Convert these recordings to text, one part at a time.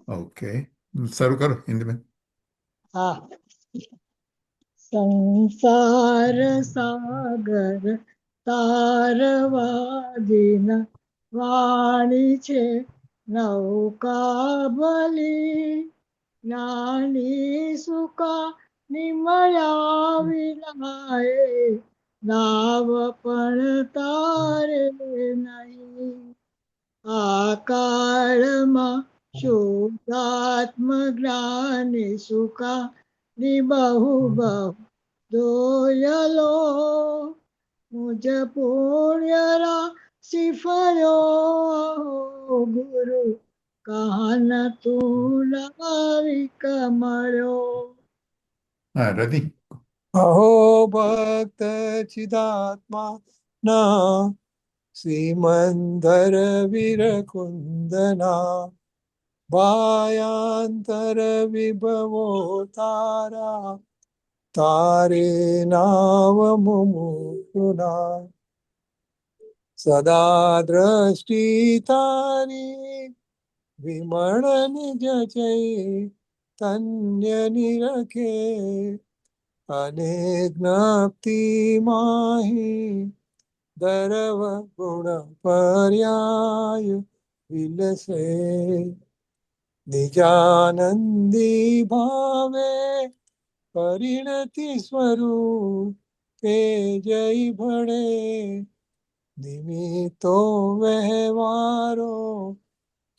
Okay, શરૂ કરો હિન્દીમાં. હા. સંસાર સાગર તારવાદીન વાણી છે નૌકા ભલી નાની સુકા નિમળ્યા વિનાએ નાવ પણ તારે નહીં. આ કાળમાં શુદ્ધાત્મ જ્ઞાની સુકા ની બહુ બહુ દોયલો મુજ પુણ્યરા સિફળ્યો ગુરુ કાન તું લાવી કમળ્યો. હા, રતિ. અહો ભક્ત ચિદાત્મા ના શ્રીમંદર વિરકુંદના ભાયાંતર વિભવો તારા તારે નાવ મુમુક્ષુના સદા દ્રષ્ટિ તારી વિમળ નિજ ચૈતન્ય નિરખે અને જ્ઞપ્તિ માહી દરવ ગુણ પર્યાય વિલસે નિજાનંદી ભાવે પરિણતિ સ્વરૂપે જય ભળે નિમિત્તો વ્યવહારો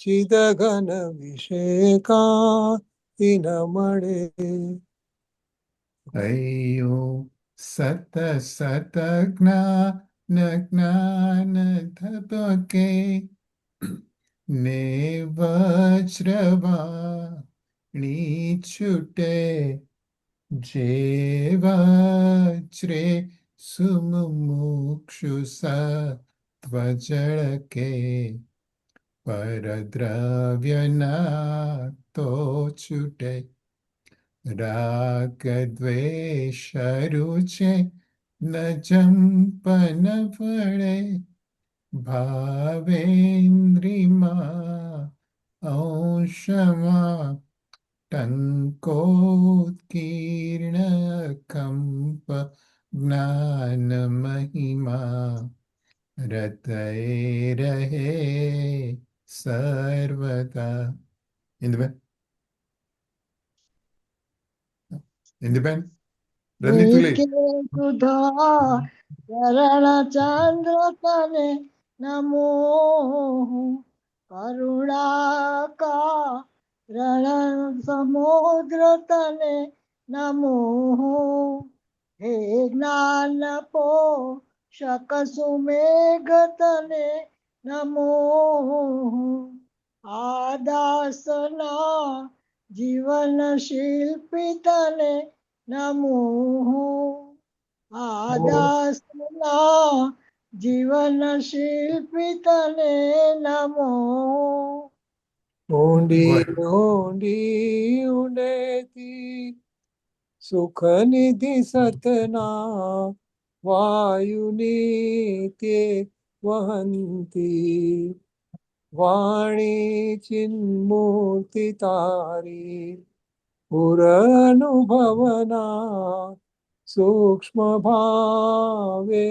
ચિદઘન વિષેકા ન મળે. અયો સત સત જ્ઞાન જ્ઞાન ધબકે ને વજ્રવાણી છૂટે જે વજ્રે સુમુક્ષુ સત્વજળ કે પરદ્રવ્યના તો છૂટે રાગ દ્વેષ રૂચે ન જંપન ફળે ભાવેન્દ્રિમાં અંશમાં ટંકોત્કીર્ણ કંપ જ્ઞાન મહિમા રતય રહે સર્વદા. ઇન્દુબેન, ઇન્દુબેન, રજની તું લે. સુધા ચરણ ચંદ્ર તને નમો કરુણા રણ સમુદ્ર તને નમો હે જ્ઞાન પોષક સુમેઘ તને નમો આદાસના જીવન શિલ્પી તને નમો આદાસના જીવન શિલ્પી તને નમો. ઊંડી ઊંડી ઊંડેથી સુખ નિધિ સતના વાયુની તે વહંતી વાણી ચિન્મૂર્તિ તારી પુર અનુભવના સૂક્ષ્મ ભાવે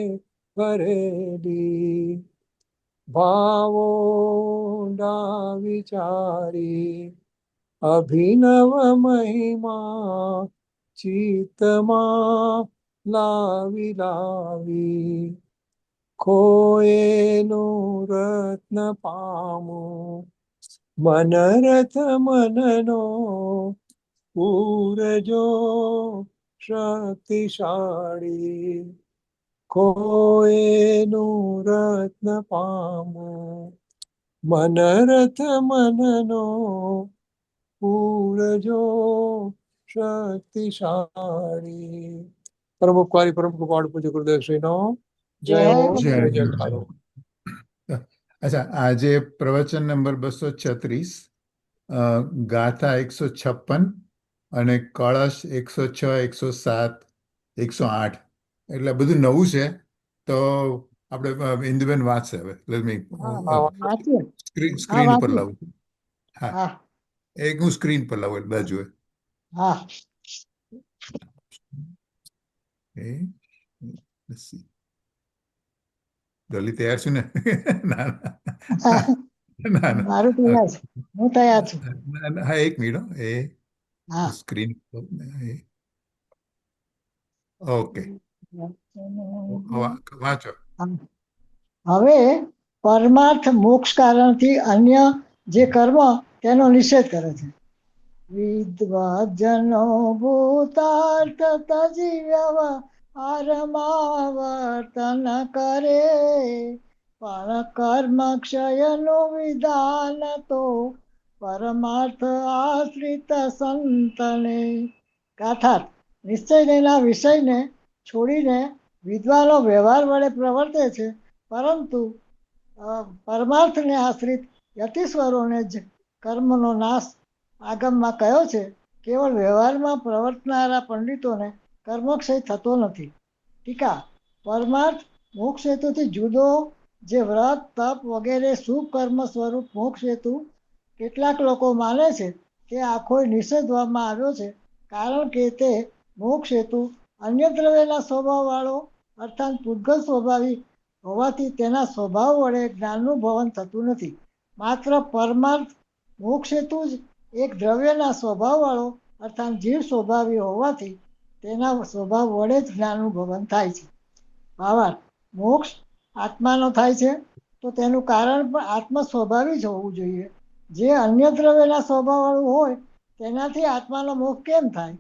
ભરેલી ભાવોંડા વિચારી અભિનવ મહિમા ચિત્તમાં લાવી લાવી ખોયેલું રત્ન પામું મનરથ મનનો પૂરજો શક્તિશાળી ખોયેલું રત્ન પામું મનરથ મનનો પૂરજો શક્તિશાળી. પ્રમુખવારી પરમ કૃપાળ પૂજ્ય ગુરુદેવ શ્રીનો જય હો જય જય જય. જયકારો. અચ્છા, આજે પ્રવચન નંબર 236, ગાથા 156 અને કળશ 106, 107, 108. એટલે બધું નવું છે. તો આપણે ઇન્દુબેન વાંચશે હવે. વાંચીએ. સ્ક્રીન ઉપર વાંચીએ. લાવું છું. હા, હા એક હું સ્ક્રીન પર લાવું એટલે બાજુએ. હા Okay. Let's see. ડોલી તૈયાર છું ને? ના ના ના મારું તૈયાર છે, હું તૈયાર છું. હા, એક મિનિટ હો. હા સ્ક્રીન ઓકે, વાંચો. હવે પરમાર્થ મોક્ષ કારણથી અન્ય જે કર્મ તેનો નિષેધ કરે છે. વિદ્વજનો ભૂતાર્થ તજી વ્યવહારમાં વર્તન કરે, પણ કર્મ ક્ષયનું વિધાન તો પરમાર્થ આશ્રિત સંતને. ગાથાર્થ નિશ્ચયના વિષયને છોડીને વિદ્વાનો વ્યવહાર વડે પ્રવર્તે છે, પરંતુ પરમાર્થને આશ્રિત યતિસ્વરોને જ કર્મનો નાશ આગમમાં કયો છે. કેવળ વ્યવહારમાં પ્રવર્તનારા પંડિતોને કર્મક્ષય થતો નથી. ટીકા: પરમાર્થ મોક્ષ હેતુથી જુદો જે વ્રત તપ વગેરે શુભ કર્મ સ્વરૂપ મોક્ષ હેતુ કેટલાક લોકો માને છે, તે આખો નિષેધવામાં આવ્યો છે, કારણ કે તે મોક્ષ હેતુ અન્ય દ્રવ્યના સ્વભાવવાળો અર્થાત પૂતગલ સ્વભાવી હોવાથી તેના સ્વભાવ વડે જ્ઞાનનું ભવન થતું નથી. માત્ર પરમાર્થ મોક્ષ હેતુ જ એક દ્રવ્યના સ્વભાવવાળો અર્થાત જીવ સ્વભાવી હોવાથી તેના સ્વભાવ વડે જ જ્ઞાનનું ભવન થાય છે. ભાવાર્થ: મોક્ષ આત્માનો થાય છે, તો તેનું કારણ પણ આત્મ સ્વભાવી જ હોવું જોઈએ. જે અન્ય દ્રવ્યના સ્વભાવવાળું હોય તેનાથી આત્માનો મોક્ષ કેમ થાય?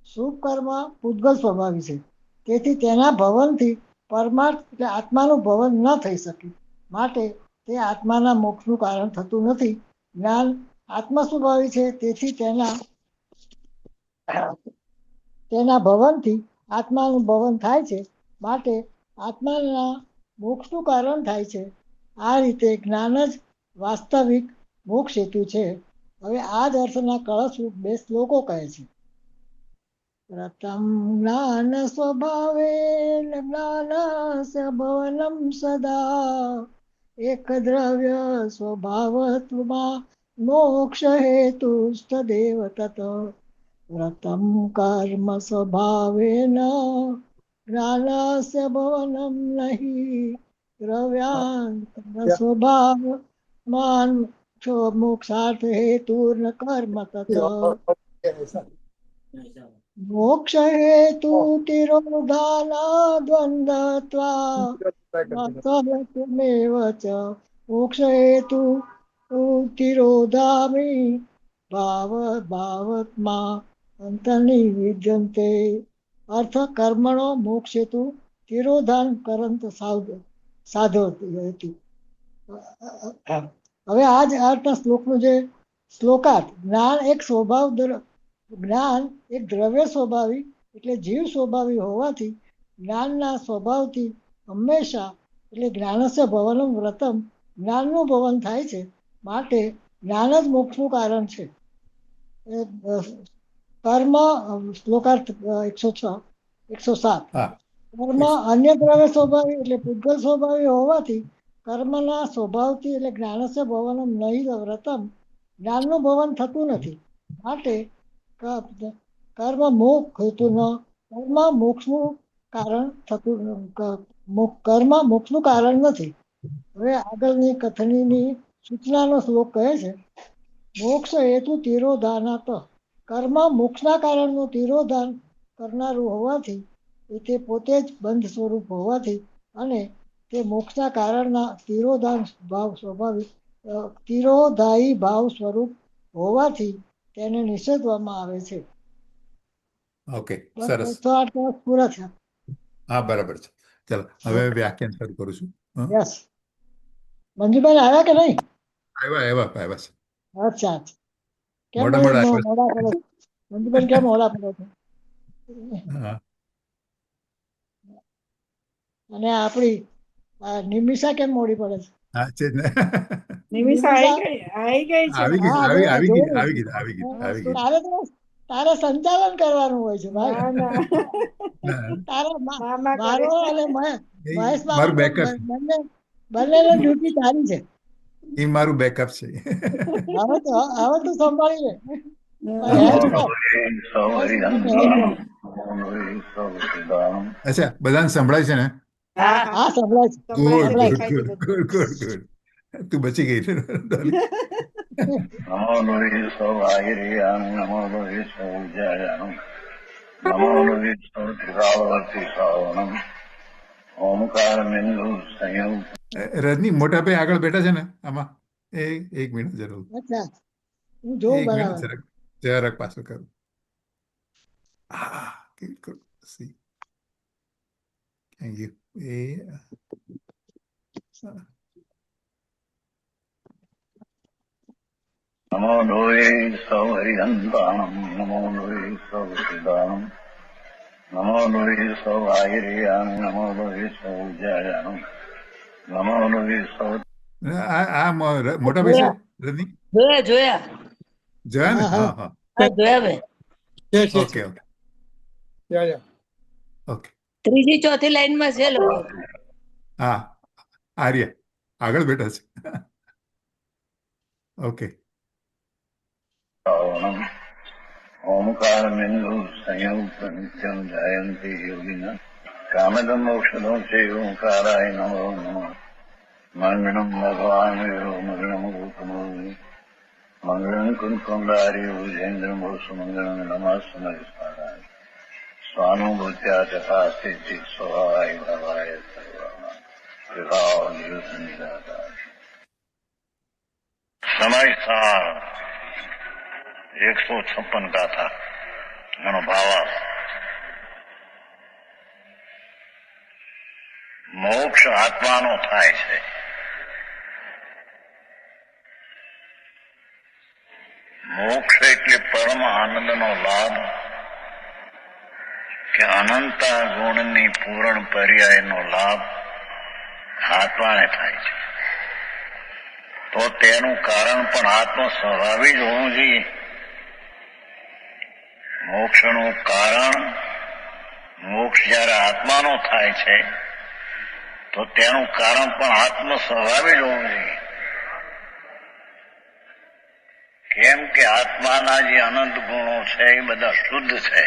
શુભ કર્મ પૂતગલ સ્વભાવી છે, તેથી તેના ભવનથી પરમાર્થ એટલે આત્માનું ભવન ન થઈ શકે, માટે તે આત્માના મોક્ષનું કારણ થતું નથી. જ્ઞાન આત્મ સ્વભાવી છે, તેથી તેના ભવનથી આત્માનું ભવન થાય છે, માટે આત્માના મોક્ષનું કારણ થાય છે. આ રીતે જ્ઞાન જ વાસ્તવિક મોક્ષ હેતુ છે. હવે આ જ અર્થના કળશરૂપ 2 શ્લોકો કહે છે. પ્રથમ જ્ઞાન સ્વભાવે જ્ઞાનસ્ય ભવનમ સદા, એક દ્રવ્ય સ્વભાવત્વમાં મોક્ષ હેતુસ્તદેવ તત. પ્રથમ કર્મ સ્વભાવેન જ્ઞાનસ્ય ભવનમ નહીં, દ્રવ્યાંતર સ્વભાવમાન મોક્ષાર્થ હેતુર્ન કર્મ તત. મોક્ષ હેતુ તિરોધાના દ્વંદ્વત્વાત્મેવ ચ. મોક્ષ હેતુ તિરોધામી ભાવત્મા અંતર્નિ વિદ્યન્તે. અર્થ: કર્મણો મોક્ષ હેતુ તિરોધાન કરંત સાધો હેતુ. હવે આ જ અર્થના શ્લોકનું જે શ્લોકાર્થ: જ્ઞાન એક દ્રવ્ય સ્વભાવી એટલે જીવ સ્વભાવી હોવાથી જ્ઞાનના સ્વભાવથી હંમેશા એટલે જ્ઞાનસ્ય ભવનમ વ્રતમ જ્ઞાનનું ભવન થાય છે, માટે જ્ઞાન જ મોક્ષનું કારણ છે. કર્મ શ્લોકાર્થ 107. કર્મ અન્ય દ્રવ્ય સ્વભાવી એટલે પૂતગલ સ્વભાવી હોવાથી કર્મના સ્વભાવથી એટલે જ્ઞાનસ્ય ભવનમ નહીં વ્રતમ જ્ઞાનનું ભવન થતું નથી, માટે કર્મ મોક્ષ હેતુનો કર્મ મોક્ષનું કારણ નથી. હવે આગળની કથનીની સૂચનાનો શ્લોક કહે છે. મોક્ષ હેતુ તિરોધાનાત. કર્મ મોક્ષના કારણનું તિરોધાન કરનારું હોવાથી તે પોતે જ બંધ સ્વરૂપ હોવાથી અને તે મોક્ષના કારણના તિરોધાયી ભાવ સ્વરૂપ હોવાથી તેને નિષેધવામાં આવે છે. ઓકે, સરસ. પૂરા થયા. હા, બરાબર છે. ચાલો, હવે વ્યાખ્યાન શરૂ કરું છું. યસ. મંજુભાઈ આવ્યા કે નહીં? આવ્યા છે. અચ્છા. કેમ મોડા મોડા પડે? મંજુભાઈ કેમ મોડા પડે છે? અને આપણી નિમિષા કેમ મોડી પડે છે? હા, છે જ ને. નિમિષા આવી ગઈ છે. તારે સંચાલન કરવાનું હોય છે ભાઈ. તારે મારો અને મહેશ બંનેનો ડ્યુટી તારી છે. એ મારું બેકઅપ છે. હવે તો સંભાળી લે. અચ્છા બધાને સંભળાય છે ને? હા હા સંભળાય છે. ગુડ સંભળાય ગુડ છે, ગુડ ગુડ ગુડ ગુડ. તું બચી ગઈ છે ડોલી. નમો લોહી સૌભાગીરિયાન નમો લોહી સૌજયાન નમો લોહી સૌત્રિકાવર્તી સાવનમ ઓમકાર બિંદુ સંયમ. રજની મોટા ભાઈ આગળ બેઠા છે ને આમાં? એક મિનિટ જરૂર. અચ્છા હું જોઉં એક મિનિટ બરાબર. જરાક પાછળ કરું. હા બિલકુલ. C thank you. નમો લોહી સૌહરિહંતાણમ નમો લોહી સૌસિદાનમ નમો લોહી સૌભાગીરિયાન નમો લોહી સૌજયાન નમો લોહી સૌ. આ મોટા ભાઈ છે રજની? જોયા જોયા ને? હા, હા હા હા જોયા ભાઈ. છે છે ઓકે ઓકે યા ઓકે. ત્રીજી ચોથી લાઈન માં છે લોકો. હા આર્ય આગળ બેઠા છે. ઓકે. સાવનમ ઓમકાર બિંદુ સંયુક્ત નિત્યમ જયંતિ યોગિના કામદમ મોક્ષદમ છે ઓંકારાય નમો નમઃ મંગળમ ભગવાન વિરો મંગળમ ગોતમોહિ મંગળમ કુંકુંડારી ભુજેન્દ્રમ સુમંગળમ નમઃ સ્મરાય સ્વાનુભૂત્યા તથા સ્થિતિ સ્વભાવાય ભવાય સર્વના વિભાવ નિયુત નિરાકાર સમય સાર 156 ગાથા એનો ભાવાર્થ. મોક્ષ આત્માનો થાય છે. મોક્ષ એટલે પરમ આનંદનો લાભ કે અનંત ગુણની પૂર્ણ પર્યાયનો લાભ આત્માને થાય છે. તો તેનું કારણ પણ આત્મ સ્વભાવી જ હોવું જોઈએ. મોક્ષનું કારણ મોક્ષ જ્યારે આત્માનો થાય છે તો તેનું કારણ પણ આત્મ સ્વભાવે જ હોવું જોઈએ. કેમ કે આત્માના જે અનંત ગુણો છે એ બધા શુદ્ધ છે.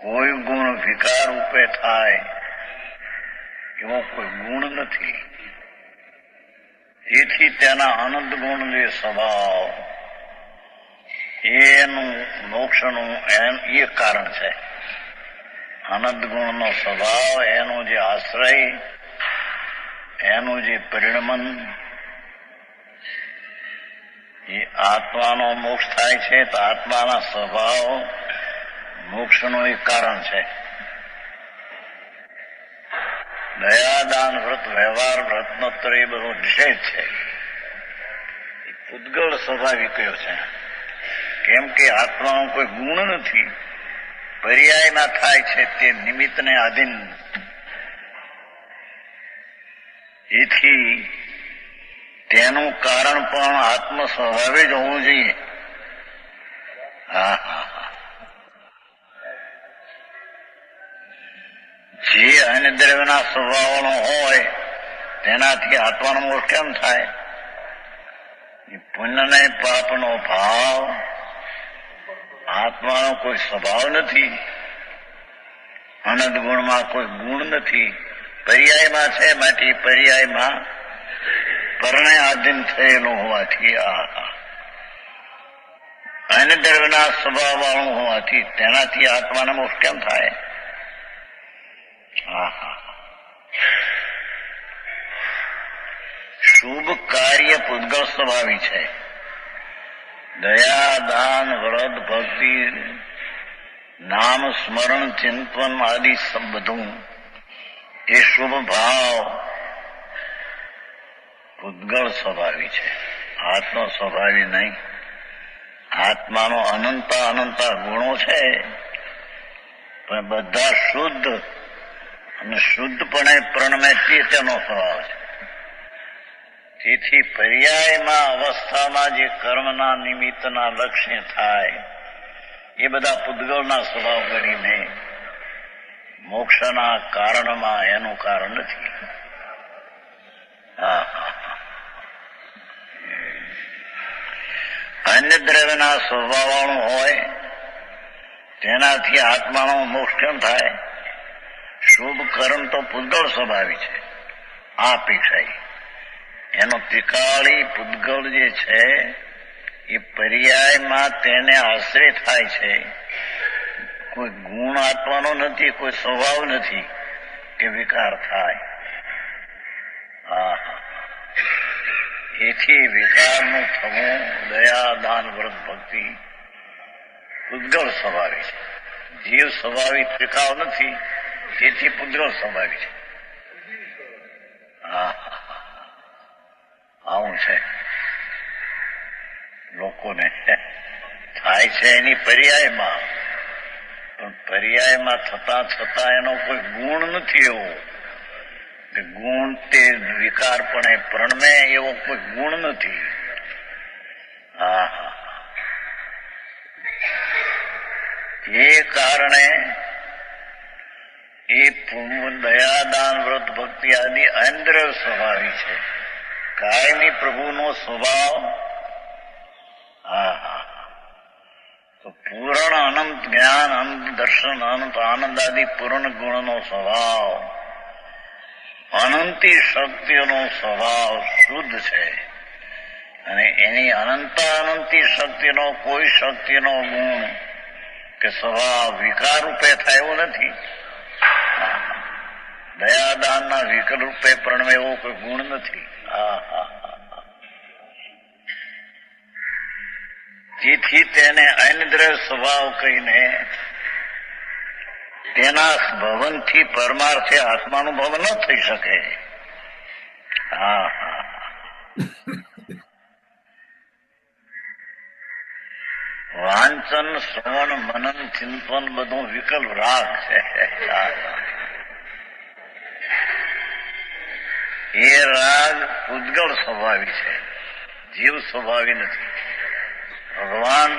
કોઈ ગુણ વિકાર રૂપે થાય એવો કોઈ ગુણ નથી. તેથી તેના અનંત ગુણ જે સ્વભાવ એનું મોક્ષનું એ કારણ છે. અનંત ગુણનો સ્વભાવ, એનો જે આશ્રય, એનું જે પરિણમન, એ આત્માનો મોક્ષ થાય છે તો આત્માના સ્વભાવ મોક્ષનું એક કારણ છે. દયા, દાન, વ્રત, વ્યવહાર, રત્નોત્તર એ બધો નિષેધ છે. એ પૂતગળ સ્વાભાવિકયો છે. કેમ કે આત્માનો કોઈ ગુણ નથી, પર્યાયમાં થાય છે તે નિમિત્તને આધીન. એથી તેનું કારણ પણ આત્મ સ્વભાવે જ હોવું જોઈએ. જે અન્ય દ્રવ્યના સ્વભાવનો હોય તેનાથી આત્માનો મોક્ષ કેમ થાય? પુણ્ય ને પાપનો ભાવ આત્માનો કોઈ સ્વભાવ નથી. અનંત ગુણમાં કોઈ ગુણ નથી, પર્યાયમાં છે. માટે પર્યાયમાં પરણે આધીન થયેલું હોવાથી અન્ય દ્રવ્યના સ્વભાવ વાળું હોવાથી તેનાથી આત્માનો મોક્ષ કેમ થાય? શુભ કાર્ય પૂતગળ સ્વભાવી છે. દયા, દાન, વ્રત, ભક્તિ, નામ સ્મરણ, ચિંતન આદિ બધું એ શુભ ભાવ પૂતગળ સ્વભાવી છે, આત્મ સ્વભાવી નહીં. આત્માનો અનંત ગુણો છે પણ બધા શુદ્ધ અને શુદ્ધપણે પ્રણમે તેનો સ્વભાવ છે. તેથી પર્યાયમાં અવસ્થામાં જે કર્મના નિમિત્તના લક્ષ્ય થાય એ બધા પૂતગળના સ્વભાવ કરીને મોક્ષના કારણમાં એનું કારણ નથી. અન્ય દ્રવ્યના સ્વભાવવાળું હોય તેનાથી આત્માનો મોક્ષ કેમ થાય? શુભ કર્મ તો પૂતગળ સ્વભાવી છે, આ અપેક્ષાએ એનો ત્રિકાળી પૂતગળ જે છે એ પર્યાયમાં તેને આશ્રય થાય છે. કોઈ ગુણ આત્માનો નથી, કોઈ સ્વભાવ નથી કે વિકાર થાય. એથી વિકારનું થવું દયા, દાન, વ્રત, ભક્તિ પૂતગળ સ્વભાવી છે. જીવ સ્વભાવી ત્રિકાળ નથી, તેથી પૂતગળ સ્વભાવી છે. આવું છે લોકોને થાય છે એની પર્યાયમાં, પણ પર્યાયમાં થતા છતાં એનો કોઈ ગુણ નથી એવો કે ગુણ તે વિકારપણે પ્રણમે એવો કોઈ ગુણ નથી. એ કારણે એ દયા, દાન, વ્રત, ભક્તિ આદિ અંદ્રવ સ્વભાવી છે. કાયમી પ્રભુનો સ્વભાવ તો પૂર્ણ અનંત જ્ઞાન, અનંત દર્શન, અનંત આનંદ આદિ પૂર્ણ ગુણનો સ્વભાવ, અનંતી શક્તિઓનો સ્વભાવ શુદ્ધ છે. અને એની અનંતી શક્તિનો કોઈ શક્તિનો ગુણ કે સ્વભાવ વિકાર રૂપે થાય એવું નથી. દયાદાનના વિકલ રૂપે પ્રણમે એવો કોઈ ગુણ નથી. જેથી તેને અન્યદ્રવ્ય સ્વભાવ કહીને તેના ભવનથી પરમાર્થે આત્માનું ભવન ન થઈ શકે. વાંચન, શ્રવણ, મનન, ચિંતન બધું વિકલ્પ રાગ છે. એ રાગ પૂતગળ સ્વભાવી છે, જીવ સ્વભાવી નથી. ભગવાન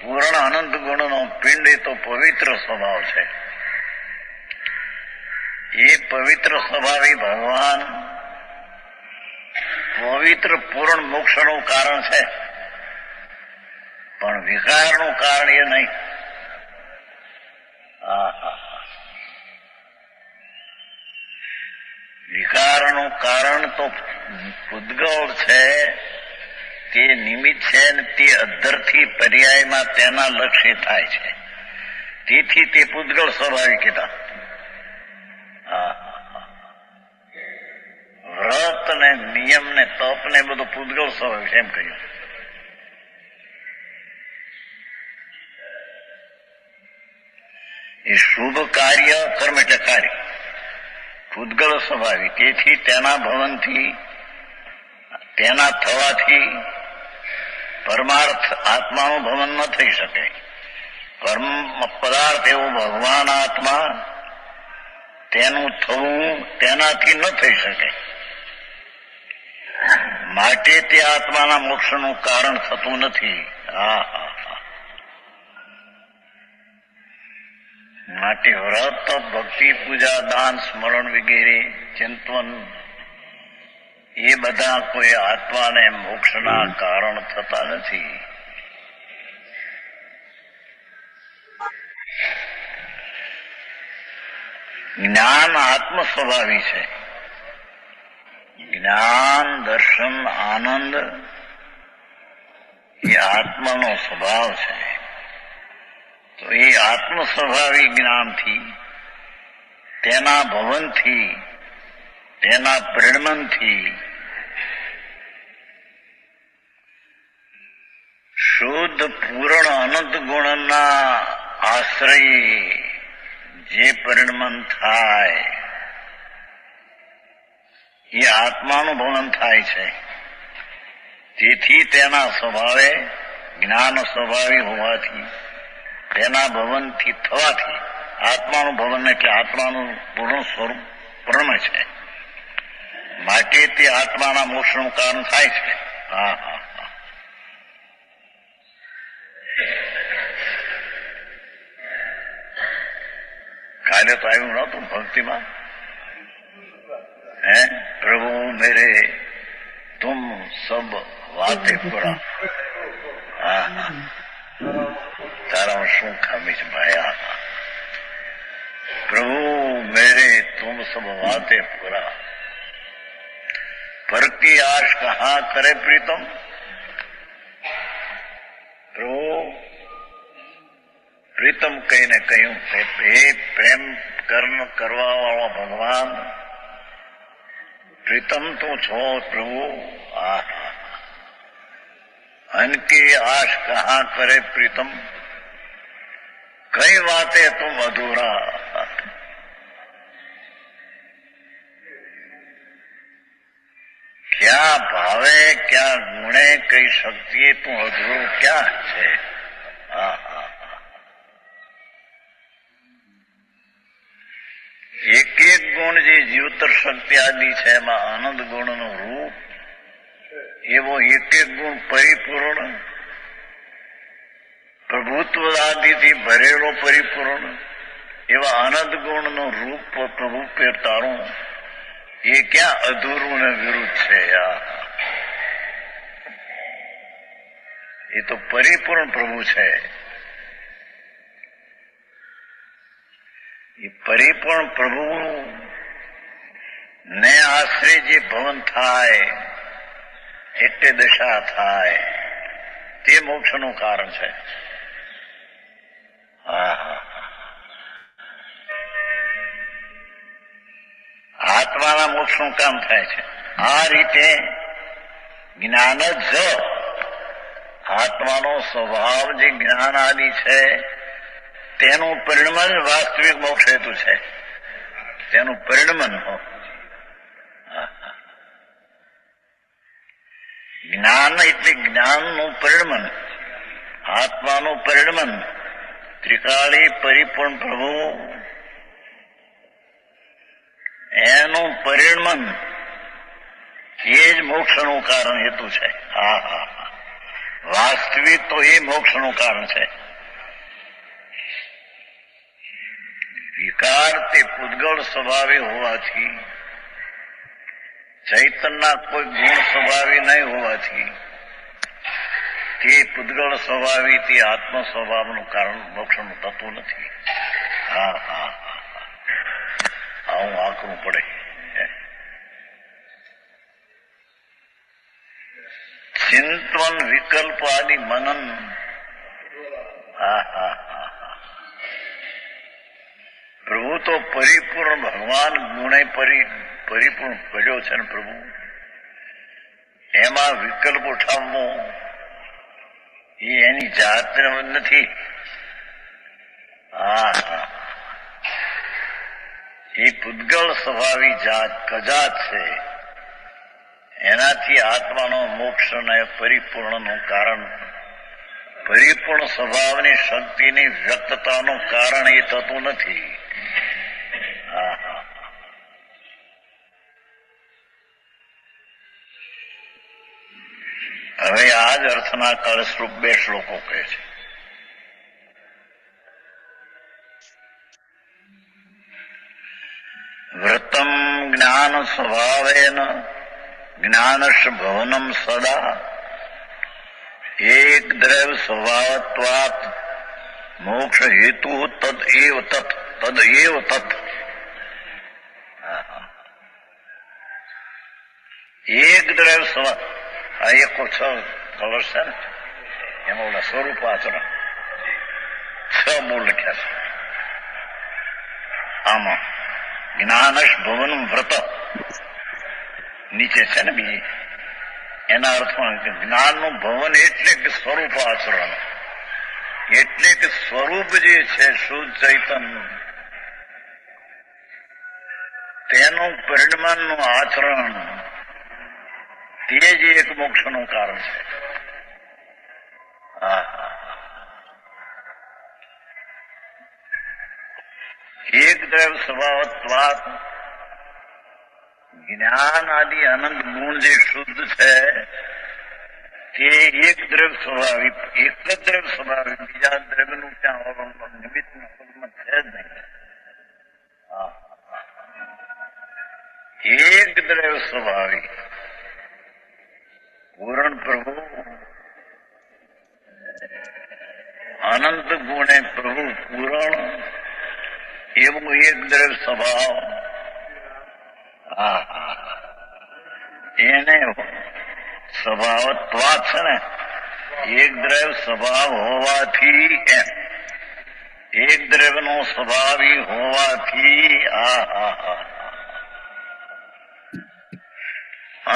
પૂર્ણ અનંત ગુણનો પિંડ એ તો પવિત્ર સ્વભાવ છે. એ પવિત્ર સ્વભાવી ભગવાન પવિત્ર પૂર્ણ મોક્ષનું કારણ છે, પણ વિકારનું કારણ એ નહીં. વિકારનું કારણ તો પૂતગળ છે, તે નિમિત્ત છે ને તે અધ્ધરથી પર્યાયમાં તેના લક્ષ્ય થાય છે. તેથી તે પૂતગળ સ્વભાવી કીધા. વ્રત ને નિયમ ને તપ ને બધું પૂતગળ સ્વભાવી છે એમ કહ્યું. એ શુભ કાર્ય, કર્મ એટલે કાર્ય, પૂતગળ સ્વભાવી. તેથી તેના ભવનથી, તેના થવાથી પરમાર્થ આત્માનું ભવન ન થઈ શકે. પરમ પદાર્થ એવો ભગવાન આત્મા, તેનું થવું તેનાથી ન થઈ શકે. માટે તે આત્માના મોક્ષનું કારણ થતું નથી. માટે વ્રત, ભક્તિ, પૂજા, દાન, સ્મરણ વગેરે ચિંતન એ બધા કોઈ આત્માને મોક્ષના કારણ થતા નથી. જ્ઞાન આત્મ સ્વભાવી છે. જ્ઞાન, દર્શન, આનંદ એ આત્માનો સ્વભાવ છે. તો એ આત્મ સ્વભાવી જ્ઞાનથી, તેના ભવનથી, તેના પ્રેરણનથી શુદ્ધ પૂર્ણ અનંત ગુણના આશ્રય જે પરિણમન થાય એ આત્માનું ભવન થાય છે. તેથી તેના સ્વભાવે જ્ઞાન સ્વભાવી હોવાથી, તેના ભવનથી થવાથી આત્માનું ભવન એટલે આત્માનું પૂર્ણ સ્વરૂપ પ્રણમે છે. માટે તે આત્માના મોક્ષનું કારણ થાય છે. કાલે તો આવ્યું નહોતું ભક્તિમાં, પ્રભુ મેરે તુમ સબ વાતે પૂરા. હા તારામાં શું ખામી છે ભાયા? प्रभु मेरे तुम सब वाते पूरा, पर की आश कहाँ करे प्रीतम. प्रभु प्रीतम कहीને કહ્યું હે પ્રેમ કર્મ કરવા વાળો ભગવાન, પ્રીતમ તું છો પ્રભુ. અનકી આશ કहाँ કરે प्रीतम, कई बातें तुम अधूरा. क्या भावे क्या गुणे कई शक्ति તું અધૂરું ક્યાં છે? એક એક ગુણ જે જીવતર શક્તિ આદિ છે એમાં આનંદ ગુણનું રૂપ એવો એક એક ગુણ પરિપૂર્ણ, પ્રભુત્વ આદિથી ભરેલો પરિપૂર્ણ એવા આનંદ ગુણનું રૂપ પ્રભુ પે તારું એ ક્યાં અધૂરું ને વિરુદ્ધ છે? એ તો પરિપૂર્ણ પ્રભુ છે. એ પરિપૂર્ણ પ્રભુ ને આશ્રય જે ભવન થાય એટલે દશા થાય તે મોક્ષનું કારણ છે. આત્માના મોક્ષનું કામ થાય છે. આ રીતે જ્ઞાન જ આત્માનો સ્વભાવ જે જ્ઞાન આદિ છે તેનું પરિણમન વાસ્તવિક મોક્ષ હેતુ છે. તેનું પરિણમન જ્ઞાન એટલે જ્ઞાનનું પરિણમન, આત્માનું પરિણમન. ત્રિકાળી પરિપૂર્ણ પ્રભુ એનું પરિણમન એ જ મોક્ષનું કારણ હેતુ છે. વાસ્તવિક તો એ મોક્ષનું કારણ છે. વિકાર તે પૂતગળ સ્વભાવે હોવાથી, ચૈતનના કોઈ ગુણ સ્વભાવી નહીં હોવાથી તે પૂતગળ સ્વભાવી તે આત્મ સ્વભાવનું કારણ મોક્ષનું થતું નથી. આવું આકરું પડે. ચિંતન વિકલ્પ આદિ મનન પ્રભુ તો પરિપૂર્ણ ભગવાન ગુણે પરિપૂર્ણ કર્યો છે ને પ્રભુ એમાં વિકલ્પ ઉઠાવવો એ એની જાત નથી. એ પૂતગળ સ્વભાવી જાત કજાત છે. એનાથી આત્માનો મોક્ષ અને પરિપૂર્ણનું કારણ, પરિપૂર્ણ સ્વભાવની શક્તિની વ્યક્તતાનું કારણ એ થતું નથી. હવે આ જ અર્થના કળશ્રુપ બે શ્લોકો કહે છે. વ્રતમ જ્ઞાન સ્વભાવેન જ્ઞાનશ ભવનમ સદા એક દ્રવ સ્વભાવત્વાત મોક્ષ હેતુ તદએવ તત. એક દ્રવ સ્વભાવ આ 106 કલર છે ને એમાં ઓલા સ્વરૂપ આચરણ 6 મૂળ લખ્યા છે. આમાં જ્ઞાનશ ભવનમ વ્રત નીચે છે ને બીજી, એના અર્થમાં જ્ઞાનનું ભવન એટલે કે સ્વરૂપ આચરણ, એટલે કે સ્વરૂપ જે છે શુદ્ધ ચૈતન તેનું પરિણમનનું આચરણ તે જ એક મોક્ષનું કારણ છે. એક દ્રવ સ્વભાવત્વાત જ્ઞાન આદિ અનંત ગુણ જે શુદ્ધ છે તે એક દ્રવ સ્વભાવિક, એક જ દ્રવ સ્વભાવિક, બીજા દ્રવ્યનું ત્યાં નિમિત્ત છે જ નહીં. એક દ્રવ સ્વભાવિક પૂરણ પ્રભુ અનંત ગુણે પ્રભુ પૂરણ એવું એક દ્રવ્ય સ્વભાવ એને સ્વભાવત્વાત છે ને, એક દ્રવ્ય સ્વભાવ હોવાથી એમ એક દ્રવ્યનો સ્વભાવી હોવાથી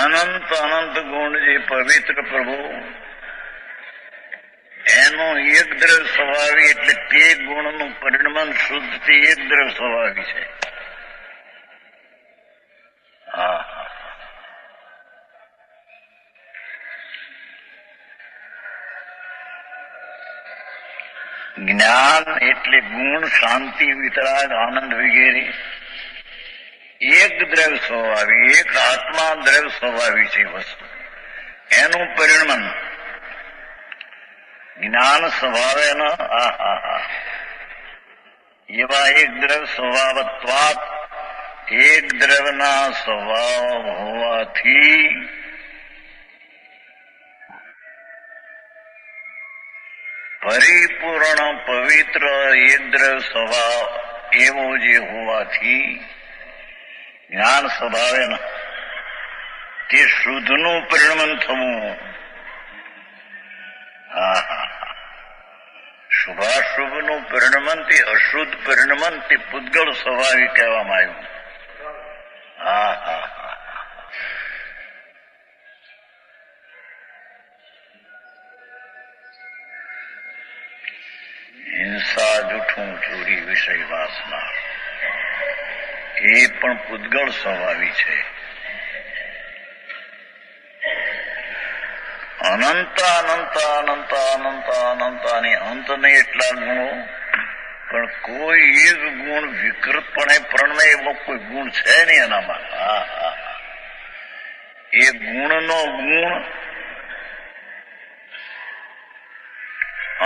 અનંત અનંત ગુણ જે પવિત્ર પ્રભુ એનો એક દ્રવ્ય સ્વભાવી એટલે તે ગુણનું પરિણમન શુદ્ધથી એક દ્રવ્ય સ્વભાવી છે. જ્ઞાન એટલે ગુણ, શાંતિ, વિતરાગ, આનંદ વગેરે એક દ્રવ્ય સ્વભાવી, એક આત્મા દ્રવ્ય સ્વભાવી છે વસ્તુ, એનું પરિણમન જ્ઞાન સ્વભાવે એવા એક દ્રવ્ય સ્વભાવત્વાત એક દ્રવ્યના સ્વભાવ હોવાથી પરિપૂર્ણ પવિત્ર એક દ્રવ્ય સ્વભાવ એવો જે હોવાથી જ્ઞાન સ્વભાવે તે શુદ્ધનું પરિણમન થવું. શુભાશુભનું પરિણમન તે અશુદ્ધ પરિણમન તે પૂતગળ સ્વભાવી કહેવામાં આવ્યું. હિંસા, જૂઠું, ચોરી, વિષય વાસના એ પણ પૂતગળ સ્વભાવી છે. અનંત અનંત અનંત અનંત અનંત અને અંત નહીં એટલા ગુણો, પણ કોઈ એક ગુણ વિકૃતપણે પ્રણમે એવો કોઈ ગુણ છે નહીં એનામાં. એ ગુણનો ગુણ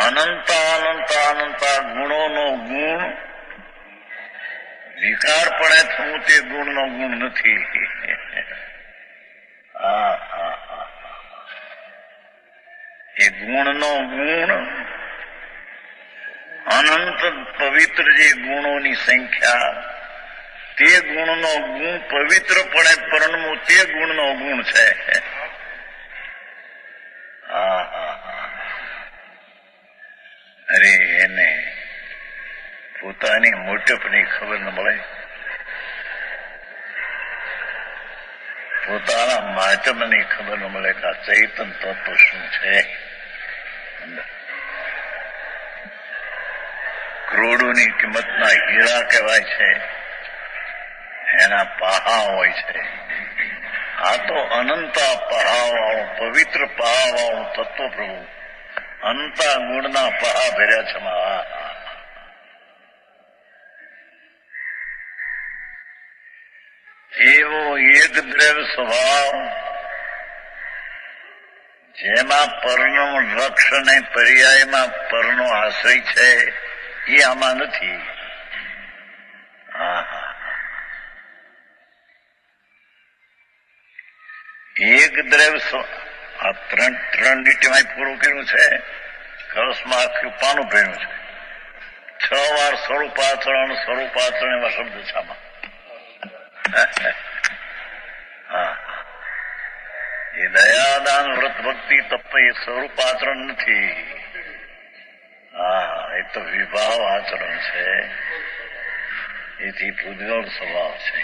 અનંત અનંત અનંત ગુણોનો ગુણ વિકારપણે થવું તે ગુણનો ગુણ નથી. એ ગુણનો ગુણ અનંત પવિત્ર જે ગુણોની સંખ્યા તે ગુણનો ગુણ પવિત્રપણે પરણવું તે ગુણનો ગુણ છે. અરે એને પોતાની મોટપની ખબર ન મળે, પોતાના માધ્યમની ખબર ન મળે કે આ ચૈતન તત્વ શું છે. કરોડોની કિંમતના હીરા કહેવાય છે, એના પહા હોય છે. આ તો અનંત પહા વાળું પવિત્ર પહા વાળું તત્વ પ્રભુ અનંતા ગુણના પહા ભર્યા છે. એવો એક દ્રવ્ય સ્વભાવ જેમાં પરનો લક્ષ અને પર્યાયમાં પરનો આશ્રય છે એ આમાં નથી. એક દ્રવ્ય આ ત્રણ લીટીમાં પૂરું કર્યું છે. કળશમાં આખું પાનું ભર્યું છે. 6 વાર સ્વરૂપાચરણ સ્વરૂપાચરણ એવા શબ્દ છે આમાં. એ દયાદાન વ્રત ભક્તિ તપ એ સ્વરૂપાચરણ નથી. એ તો વિભાવ આચરણ છે. એથી પૂતગળ સ્વભાવ છે.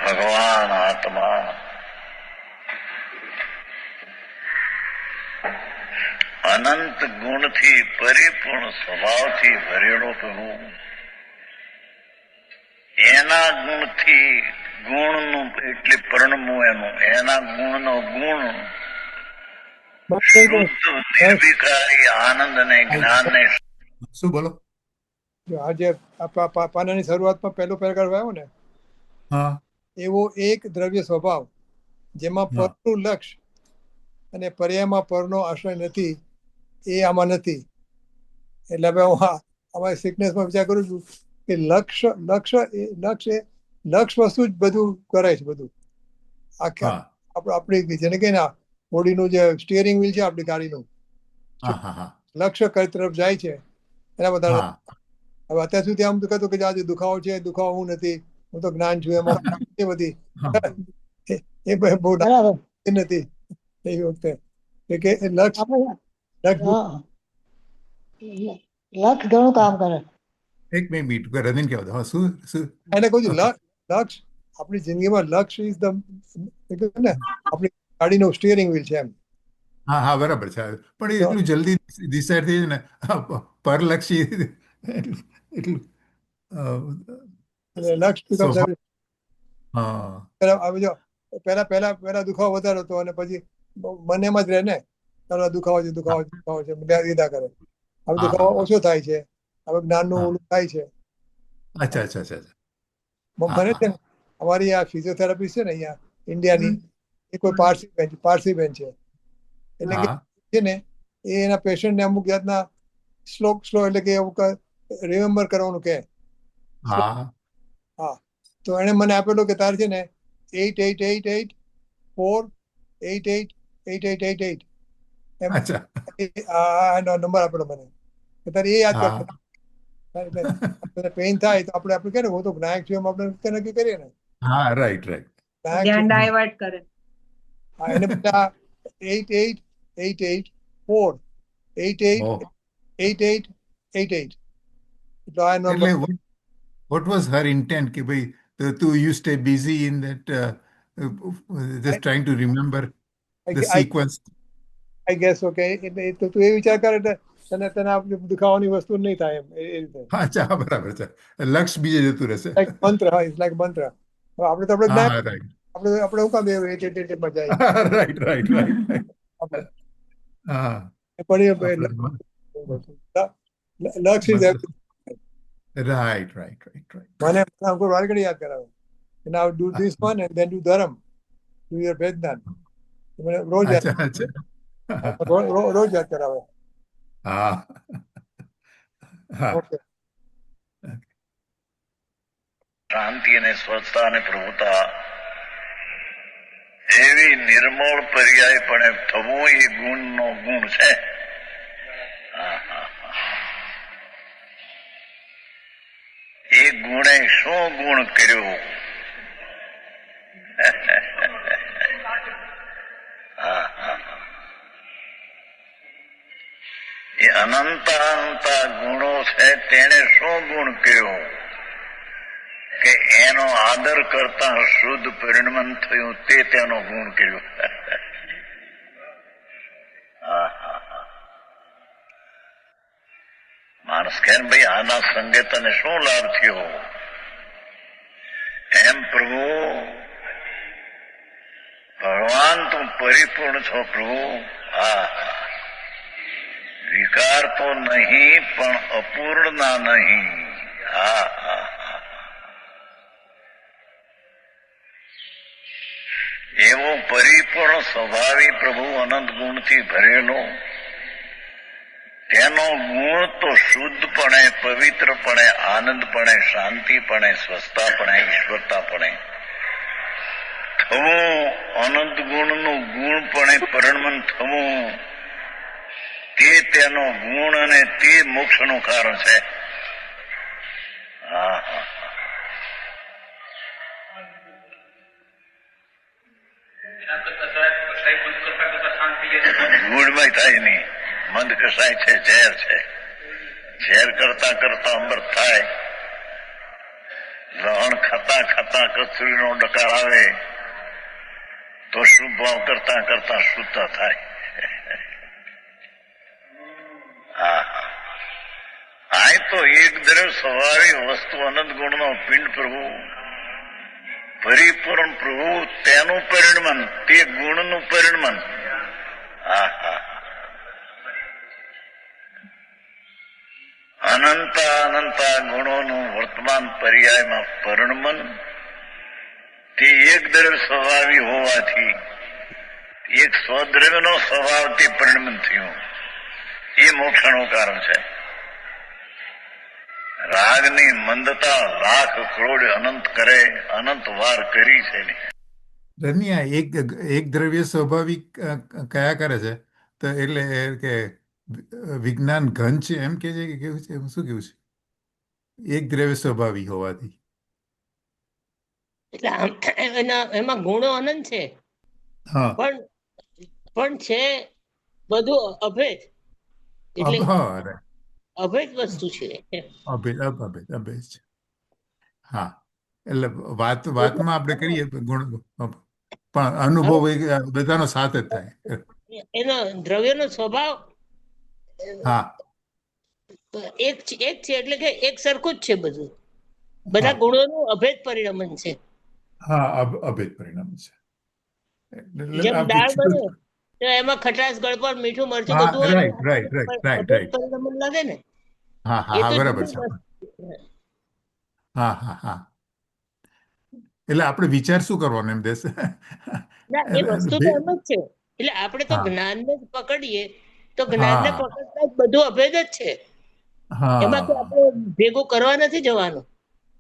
ભગવાન આત્મા અનંત ગુણથી પરિપૂર્ણ સ્વભાવથી ભરેલો પ્રભુ એના ગુણથી ગુણનું એટલે પરણવું એનું એના ગુણનો ગુણ શુદ્ધ નિર્વિકારી આનંદ અને જ્ઞાનને. શું બોલો? આજે પાનાની શરૂઆતમાં પહેલો પેરેગ્રાફ આવ્યો ને, હા, એવો એક દ્રવ્ય સ્વભાવ જેમાં પરનું લક્ષ્ય અને પર્યાયમાં પરનો આશ્રય નથી એ આમાં નથી. એટલે હવે હું અમારી સિકનેસમાં વિચાર કરું છું કે લક્ષ્ય વસ્તુ જ બધું કરાય છે. બધું આખા આપણી જેને કે ને બોડીનું જે સ્ટિયરિંગ વ્હીલ છે આપણી ગાડીનું, હા હા હા લક્ષ્ય કઈ તરફ જાય છે એના બધા. હા હવે અત્યાર સુધી આમ તો કહેતો કે આજે દુખાવો છે, દુખાવો હું નથી, હું તો જ્ઞાન છું એમાં એ બધી હા. એ બહુ બરાબર. નથી એ વખતે કે લક્ષ આપણે લક્ષ હા, લક્ષ ઘણું કામ કરે. એક મિનિટ રવિન કહેવા દો. હા શું શું એને કહું છું લક્ષ આપણી જિંદગીમાં લક્ષ ઇઝ ધ ને આપણી ગાડીનો સ્ટિયરિંગ વ્હીલ છે એમ. હા હા બરાબર છે પણ એ તો એટલું જલ્દી ડિસાઈડ થઈ જાય ને પરલક્ષી એટલું લક્ષ becomes સ્વભાવ. everything. હા હવે જો પહેલા દુખાવો વધારે હતો અને પછી બંનેમાં જ રહે ને, ચાલો દુખાવો છે લીધા કરે. હવે હા દુખાવો હા ઓછો થાય છે, હવે જ્ઞાનનું હા ઓલું થાય છે. અચ્છા અચ્છા અચ્છા અચ્છા. હા મને છે ને હા અમારી આ ફિઝિયોથેરાપી છે ને અહીંયા ઇન્ડિયાની, એ કોઈ પારસી બેન છે. એટલે કે હા છે ને એ એના પેશન્ટને અમુક જાતના સ્લો એટલે કે અમુક રિમેમ્બર કરવાનું કહે. હા હા, તો એણે મને આપેલું કે તારે છે ને 8888 4 8888 એમ અચ્છા એનો નંબર આપેલો મને કે તારે એ યાદ હા કરતો. પેઇન થાય તો આપણે કહે ને હું તો જ્ઞાયક છું એમ આપણે નક્કી કરીએ ને હા રાઈટ રાઈટ. જ્ઞાયક ધ્યાન છું. ડાયવર્ટ કરે. હા, એને બધા 8888 4 ઓહ 8888 એટલે આ નંબર. એટલે what was her intent કે ભાઈ તું you stay busy in that just trying to remember the sequence. I guess okay એટલે તો તું એ વિચાર કર એટલે તને આપણે દુખાવાની વસ્તુ નહીં થાય એમ એ રીતે. અચ્છા હા, બરાબર છે. લક્ષ બીજે જતું રહેશે. લાઈક મંત્ર, હા ઇટ્સ લાઈક મંત્ર. આપણે તો આપણે હા જ્ઞાન હા રાઈટ આપણે હું કામ માં જાય રાઈટ રાઈટ રાઈટ આપણે હા પણ આપણે લક્ષ ઇઝ મંત્ર રાઈટ રાઈટ રાઈટ રાઈટ. મને અંકુર વારકડી યાદ કરાવે and I would do this one and then do Dharam, do your વેદનાન. મને રોજ અચ્છા અચ્છા રોજ યાદ કરાવે. હા હા ઓકે. શાંતિ અને સ્વચ્છતા અને પ્રભુતા એવી નિર્મળ પર્યાયપણે થવું એ ગુણનો ગુણ છે. એ ગુણે શું ગુણ કર્યો? એ અનંત અનંત ગુણો છે, તેને શું ગુણ કર્યો કે એનો આદર કરતા શુદ્ધ પરિણમન થયું, તે તેનો ગુણ કર્યો. માણસ કે ભાઈ આના સંગે તને શું લાભ થયો? એમ પ્રભુ ભગવાન તું પરિપૂર્ણ છો પ્રભુ. હા, વિકાર તો નહીં પણ અપૂર્ણ ના નહીં. હા હા, એવો પરિપૂર્ણ સ્વભાવી પ્રભુ અનંત ગુણથી ભરેલો, તેનો ગુણ તો શુદ્ધપણે, પવિત્રપણે, આનંદપણે, શાંતિપણે, સ્વસ્થતાપણે, ઈશ્વરતાપણે થવું, અનંત ગુણનું ગુણપણે પરિણમન થવું, તે તેનો ગુણ અને તે મોક્ષનું કારણ છે. હા હા, ગુણમાં થાય નહીં, મંદ કસાય છે, ઝેર છે. ઝેર કરતા કરતા અમૃત થાય, લહણ ખાતા ખાતા કસ્તુરીનો ડકાર આવે તો શુભ ભાવ કરતા કરતા શુદ્ધતા થાય. આ તો એક દ્રવ સ્વભાવી વસ્તુ અનંત ગુણનો પિંડ પ્રભુ, પરિપૂર્ણ પ્રભુ, તેનું પરિણમન, તે ગુણનું પરિણમન. હા હા, અનંત અનંત ગુણોનું વર્તમાન પર્યાયમાં પરિણમન, તે એક દ્રવ્ય સ્વભાવી હોવાથી એક સ્વદ્રવ્યનો સ્વભાવથી પરિણમન થયું, એ મોક્ષનું કારણ છે. રાગની મંદતા લાખ કરોડ અનંત કરે, અનંત વાર કરી છે. રન્યા એક દ્રવ્ય સ્વાભાવિક કયા કરે છે? તો એટલે કે વિજ્ઞાન ઘન છે એમ કે છે કે કેવું છે? એમ શું કેવું છે? એક દ્રવ્ય સ્વભાવી હોવાથી. એટલે એમાં ગુણો અનંત છે, હા પણ છે બધું અભેદ. એટલે હા અભેદ વસ્તુ છે. અભેદ અભેદ છે. હા એટલે વાતમાં આપણે કરીએ તો ગુણ, પણ અનુભવ એ બધાનો સાથે જ થાય. એનો દ્રવ્યનો સ્વભાવ હા એક છે એટલે કે એક સરખું જ છે બધું. બધા હા ગુણોનું અભેદ પરિણમન છે. હા અભેદ પરિણામ છે. એટલે જેમ આ દાળ વિકસિત. બને તો એમાં ખટાશ, ગળપણ, મીઠું, મરચું હા બધું હોય ને, રાઈટ રાઈટ રાઈટ રાઈટ અભેદ રાઈટ. પરિણમન લાગે ને. હા હા એ હા તો બરાબર જુદી છે. વસ્તુ છે. હા હા હા. એટલે આપણે વિચાર શું કરવાનો એમ દેશ? ના, એ વસ્તુ તો એમ જ છે. એટલે આપણે તો હા જ્ઞાનને જ પકડીએ તો જ્ઞાનને હા પકડતા જ બધું અભેદ જ છે. એમાં તો હા આપણે ભેગું કરવા નથી જવાનું.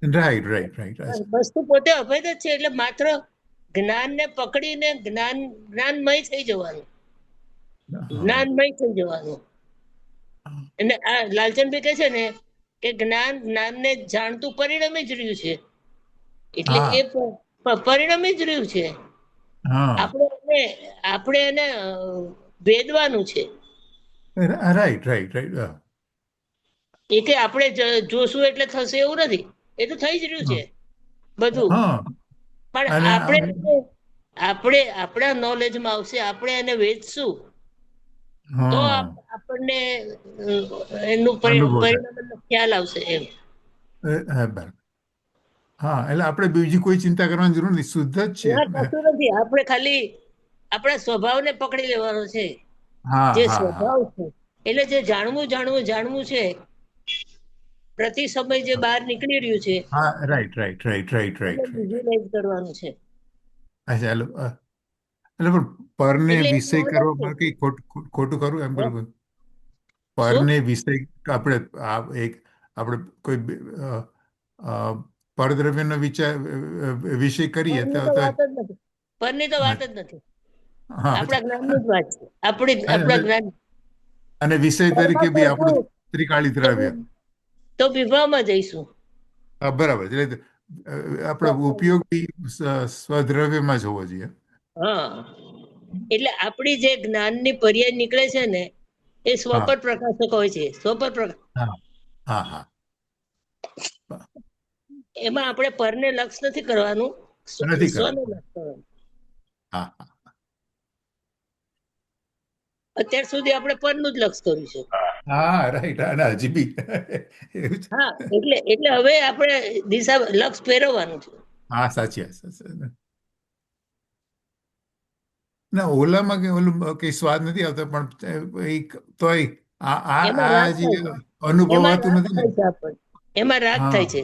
Right right right. વસ્તુ પોતે અભેદ જ છે. એટલે માત્ર જ્ઞાનને પકડીને જ્ઞાનમય થઈ જવાનું. જ્ઞાનમય થઈ જવાનું. અને આ લાલચંદભાઈ કહે છે ને કે જ્ઞાનને જાણતું પરિણમી જ રહ્યું છે. એટલે હા એ પરિણમી જ રહ્યું છે. હા આપણે એને ભેદવાનું છે. Right right right. એ કે આપણે જોશું એટલે થશે એવું નથી. એ તો થઈ જ રહ્યું છે બધું. હા પણ અને આપણે આપણા નોલેજમાં આવશે, આપણે એને વેચશું તો હા આપણને એનું અનુભવ થાય. પરિણામ ખ્યાલ આવશે એમ. હા બરાબર. હા એટલે આપણે બીજી કોઈ ચિંતા કરવાની જરૂર નથી, શુદ્ધ જ છીએ. ના, કશું નથી. આપણે ખાલી આપણા સ્વભાવને પકડી લેવાનો છે. હા જે હા હા સ્વભાવ છે એટલે જે જાણવું છે, પ્રતિ સમય જે બહાર નીકળી રહ્યું છે હા રાઈટ રાઈટ રાઈટ રાઈટ એને રાઈટ રાઈટ. વિઝ્યુલાઇઝ કરવાનું છે. અચ્છા એટલે પણ પરને એટલે એ વિષય નોલેજ છે. કરવામાં કઈ ખોટું ખરું એમ હે? પેલું? શું? પરને વિષય આપણે આપણે કોઈ અ, પરદ્રવ્યનો વિષય કરીએ પરની તો તો વાત જ નથી. પરની તો વાત જ નથી. હા આપણા જ્ઞાનની જ વાત છે. આપણા અને જ્ઞાન અને વિષય તરીકે પરમાં બી આપણું કરશું ત્રિકાળી તો દ્રવ્ય. તો વિભાવમાં જઈશું. હા બરાબર છે. એટલે આપણો ઉપયોગ બી સ્વદ્રવ્યમાં જ હોવો જોઈએ. હા, એટલે આપણી જે જ્ઞાનની પર્યાય નીકળે છે ને એ હા સ્વપર પ્રકાશક હોય છે. સ્વપર પ્રકાશ. હા હા હા એમાં આપણે પરને લક્ષ નથી કરવાનું, નથી સ્વને કરવાનું. લક્ષ કરવાનું. હા હા અત્યાર સુધી આપણે પરનું જ લક્ષ કર્યું છે. હા રાઈટ. અને હજી બી એવું છે. હા, એટલે હવે આપણે લક્ષ ફેરવવાનું છે. હા સાચી વાત સાચી. ના ઓલામાં કે ઓલું કઈ સ્વાદ નથી આવતો, પણ તોય આ આ એમાં આ રાગ જે થાય છે. એમાં અનુભવાતું રાગ નથી ને. થાય છે આપણને. એમાં રાગ હા થાય છે.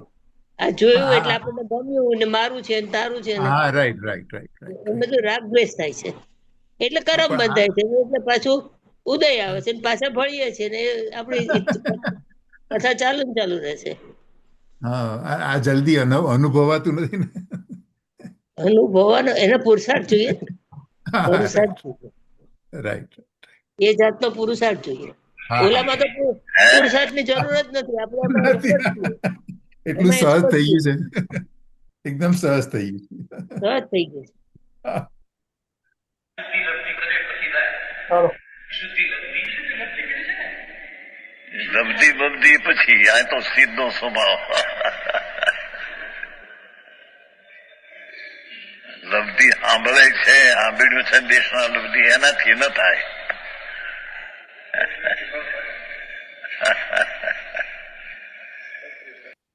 આ પણ જોયું એટલે આપણને ગમ્યું ને મારું છે ને તારું છે ને હા રાઈટ રાઈટ રાઈટ રાઈટ એ રાઈટ. બધું રાગ દ્વેષ થાય છે. એટલે કરમ પણ બંધાય છે. એટલે પાછું ઉદય આવે છે ને પાછા ભળીએ છીએ ને આપણી કથા ચાલુ ને ચાલુ રહે છે. હા આ જલ્દી અનુભવાતું નથી ને. અનુભવવાનો એને પુરુષાર્થ જોઈએ ને. હા પુરુષાર્થ રાઈટ જોઈએ. રાઈટ. એ જાતનો પુરુષાર્થ જોઈએ. હા હા ઓલામાં તો પુરુષાર્થની જરૂર જ નથી. આપણે એમાં નથી. એક્સપર્ટ છીએ. એટલું એમાં સહજ એક્સપર્ટ થઈ છીએ. ગયું છે. એકદમ સહજ થઈ ગયું. સહજ થઈ ગયું છે. ચાલો લબધી બબધી પછી આ તો સીધો સ્વભાવ. લબધી સાંભળે છે, સાંભળ્યું છે દેશના લબધી એનાથી ન થાય.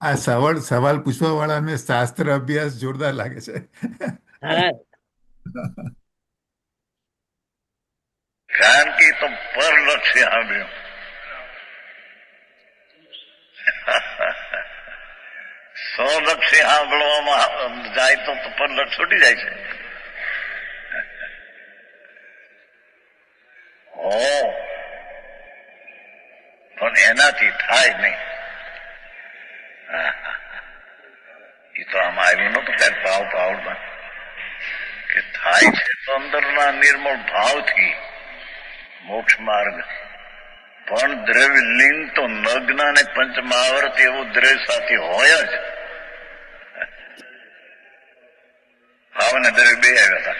આ સવાલ પૂછવા વાળાને શાસ્ત્ર અભ્યાસ જોરદાર લાગે છે. હા, કારણ કે એ તો પરલક્ષ્ય સાંભળ્યું. સ્વલક્ષ્ય સાંભળવામાં જાય તો પરલક્ષ છૂટી જાય છે. પણ એનાથી થાય નહીં. એ તો આમાં આવ્યું નતું ત્યારે પાવડમાં કે અંદરના નિર્મળ ભાવથી મોક્ષ માર્ગ. પણ દ્રવ્ય લિંગ તો નગ્ન અને પંચમહાવર્ત એવું દ્રવ્ય સાથે હોય જ. ભાવ અને દ્રવ્ય બે આવ્યા હતા,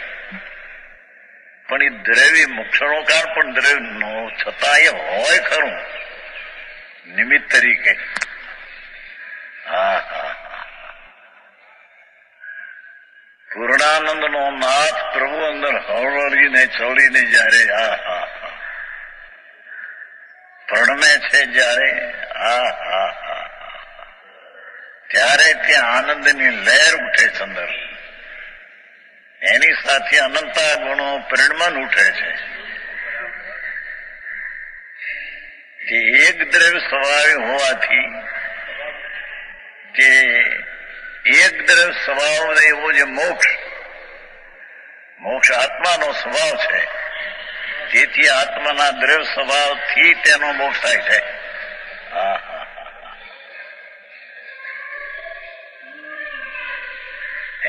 પણ એ દ્રવ્ય મોક્ષનો કાળ પણ દ્રવ્ય નો છતાં એ હોય ખરું નિમિત્ત તરીકે. હા હા, પૂર્ણાનંદ નો નાથ પ્રભુ અંદર હળવળીને ચડીને જયારે પરણમે છે જયારે ત્યારે ત્યાં આનંદની લહેર ઉઠે છે અંદર. એની સાથે અનંતા ગુણો પરિણમન ઉઠે છે કે એક દ્રવ્ય સ્વભાવે હોવાથી કે એક દ્રવ્ય સ્વભાવ એવો જે મોક્ષ આત્માનો સ્વભાવ છે, તેથી આત્માના દ્રવ્ય સ્વભાવથી તેનો મોક્ષ થાય છે.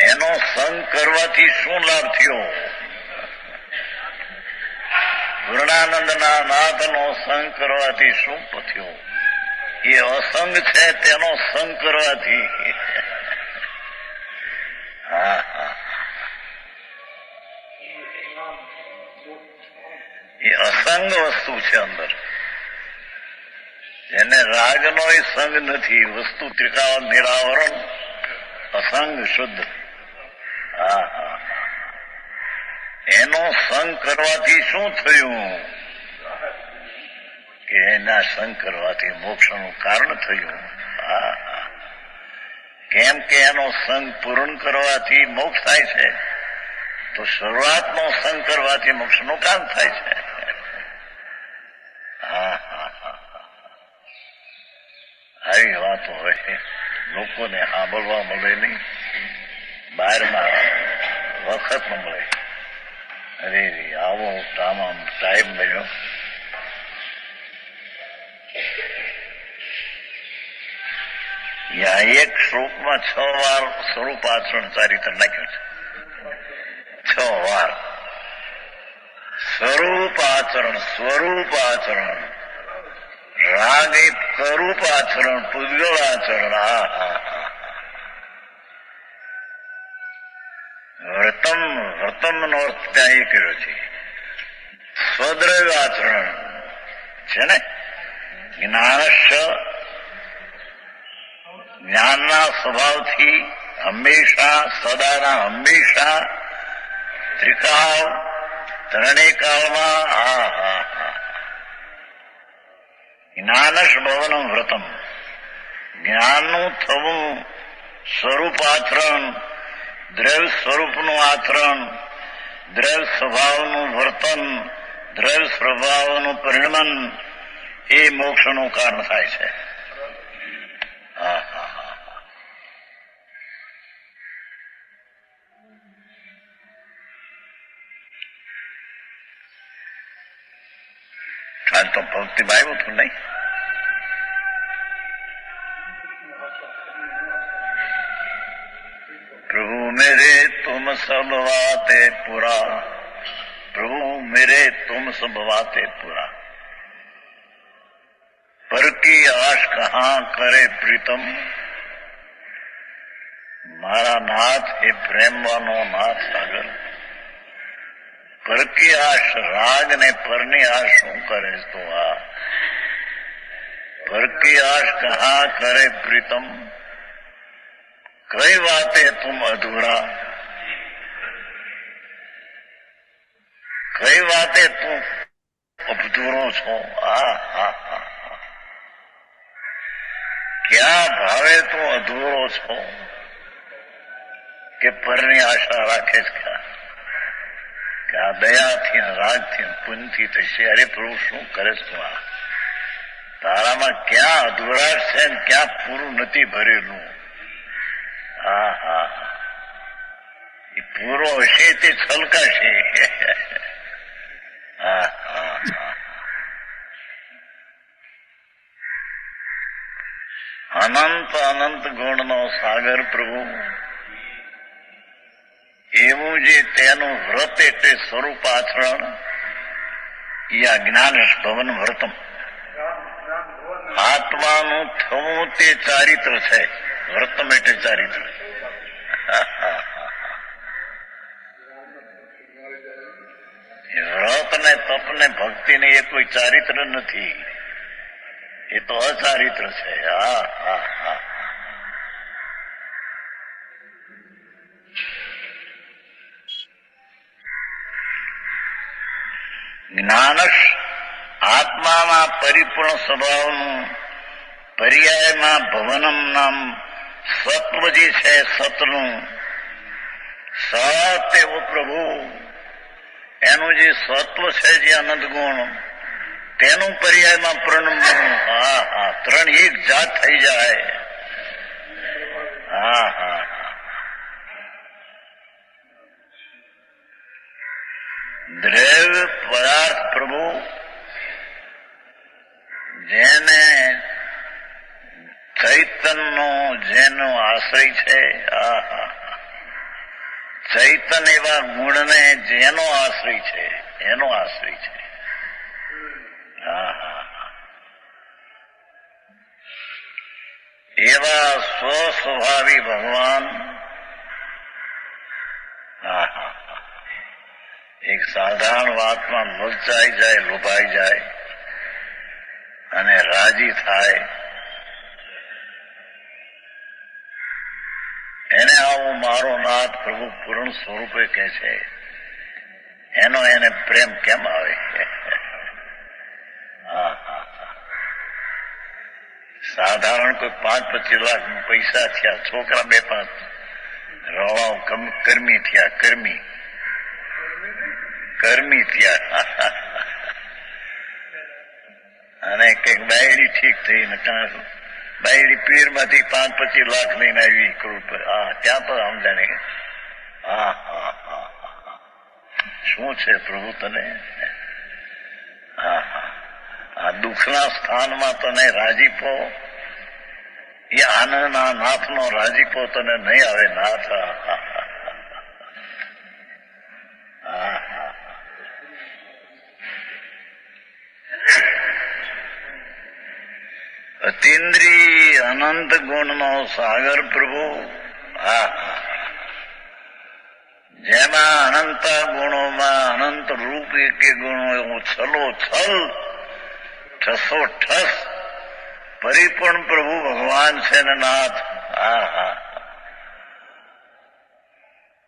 એનો સંગ કરવાથી શું લાભ થયો? પૂર્ણાનંદના નાથનો સંગ કરવાથી શું થયો? એ અસંગ છે તેનો સંગ કરવાથી. એ અસંગ વસ્તુ છે અંદર, જેને રાગનો એ સંગ નથી. વસ્તુ ત્રિકાળ નિરાવરણ અસંગ શુદ્ધ. એનો સંગ કરવાથી શું થયું? કે એના સંગ કરવાથી મોક્ષનું કારણ થયું. કેમ કે એનો સંગ પૂર્ણ કરવાથી મોક્ષ થાય છે, તો શરૂઆતનો સંગ કરવાથી મોક્ષનું કારણ થાય છે. આવી વાતો હવે લોકોને સાંભળવા મળે નહીં, બહારમાં વખત ન મળે. અરે આવો ટાઈમ મળ્યો. ત્યાં એક શ્લોકમાં 6 વાર સ્વરૂપ આચરણ ચારિત્ર નાખ્યું છે. 6 વાર સ્વરૂપ આચરણ, રાગ એ કરૂપ આચરણ, પૂદગળ આચરણ. વર્તમ નો અર્થ ત્યાં એ કર્યો છે. સ્વદ્રવ્ય આચરણ છે ને, જ્ઞાનના સ્વભાવથી હંમેશા સદાના હંમેશા ત્રિકાળ ત્રણેય કાળમાં જ્ઞાનશ ભવનમ વ્રતમ, જ્ઞાનનું થવું, સ્વરૂપ આચરણ, દ્રવ્ય સ્વરૂપનું આચરણ, દ્રવ્ય સ્વભાવનું વર્તન, દ્રવ્ય સ્વભાવનું પરિણમન, એ મોક્ષનું કારણ થાય છે. આજ તો ભક્તિમાં આવ્યું હતું નહીં? प्रभु मेरे तुम सब बाते पूरा, प्रभु मेरे तुम सब बाते पूरा, पर की आश कहाँ करे प्रीतम, मारा नाथ हे प्रेमवानो नाथ सागर, पर की आश राग ने परनी आश શું કરે તો पर की आश कहाँ करे प्रीतम, कई बातें तुम अधूरा, कई बातें तुम अधूरो छो. क्या भावे તું અધૂરો છો કે પરની આશા રાખે છે કે આ દયાથી રાગથી પુણ્યથી થશે? અરે પ્રભુ શું કરે તું? તારામાં ક્યાં અધૂરાશ છે ને ક્યાં પૂરું નથી ભરેલું? એ પૂરો હશે તે છલકાશે. અનંત અનંત ગુણનો સાગર પ્રભુ, એવું જે તેનું વ્રત એટલે સ્વરૂપ આચરણ એ આ જ્ઞાન ભવન વ્રતમ. આત્માનું થવું તે ચારિત્ર છે. વ્રતમ એટલે ચારિત્ર. વ્રત ને તપ ને ભક્તિ ને એ કોઈ ચારિત્ર નથી, એ તો અચારિત્ર છે. હા હા હા. જ્ઞાનશ આત્માના પરિપૂર્ણ સ્વભાવનું પર્યાયમાં ભવનમ નામ સત્વ જે છે, સતનું સત્ય પ્રભુ એનું જે સત્વ છે, જે અનંત ગુણ તેનું પર્યાયમાં પ્રણમ. હા હા, ત્રણ એક જાત થઈ જાય. હા હા. દ્રવ્ય પદાર્થ પ્રભુ જેને ચૈતનનો જેનો આશ્રય છે, ચૈતન એવા ગુણને જેનો આશ્રય છે, એનો આશ્રય છે. એવા સ્વસ્વભાવી ભગવાન એક સાધારણ વાતમાં લલચાઈ જાય, લોભાઈ જાય અને રાજી થાય, એને આવો મારો નાથ પ્રભુ પૂર્ણ સ્વરૂપે કહે છે, એનો એને પ્રેમ કેમ આવે? સાધારણ કોઈ 5-25 લાખ પૈસા થયા, છોકરા 2-5 રવાઓ કર્મી થયા, કર્મી થયા અને કઈક બાયડી ઠીક થઈ ને બાયડી પીર માંથી 5-25 લાખ લઈને આવી કરોડ. ત્યાં તો આમ જાણે શું છે પ્રભુ તને? આ દુઃખના સ્થાનમાં તને રાજીપો, એ આનંદના નાથનો રાજીપો તને નહીં આવે નાથ. અતિન્દ્રિય અનંત ગુણનો સાગર પ્રભુ, જેમાં અનંત ગુણોમાં અનંત રૂપ એકે ગુણો એવું છલો છલ ઠસો ઠસ પરિપૂર્ણ પ્રભુ ભગવાન છે ને નાથ.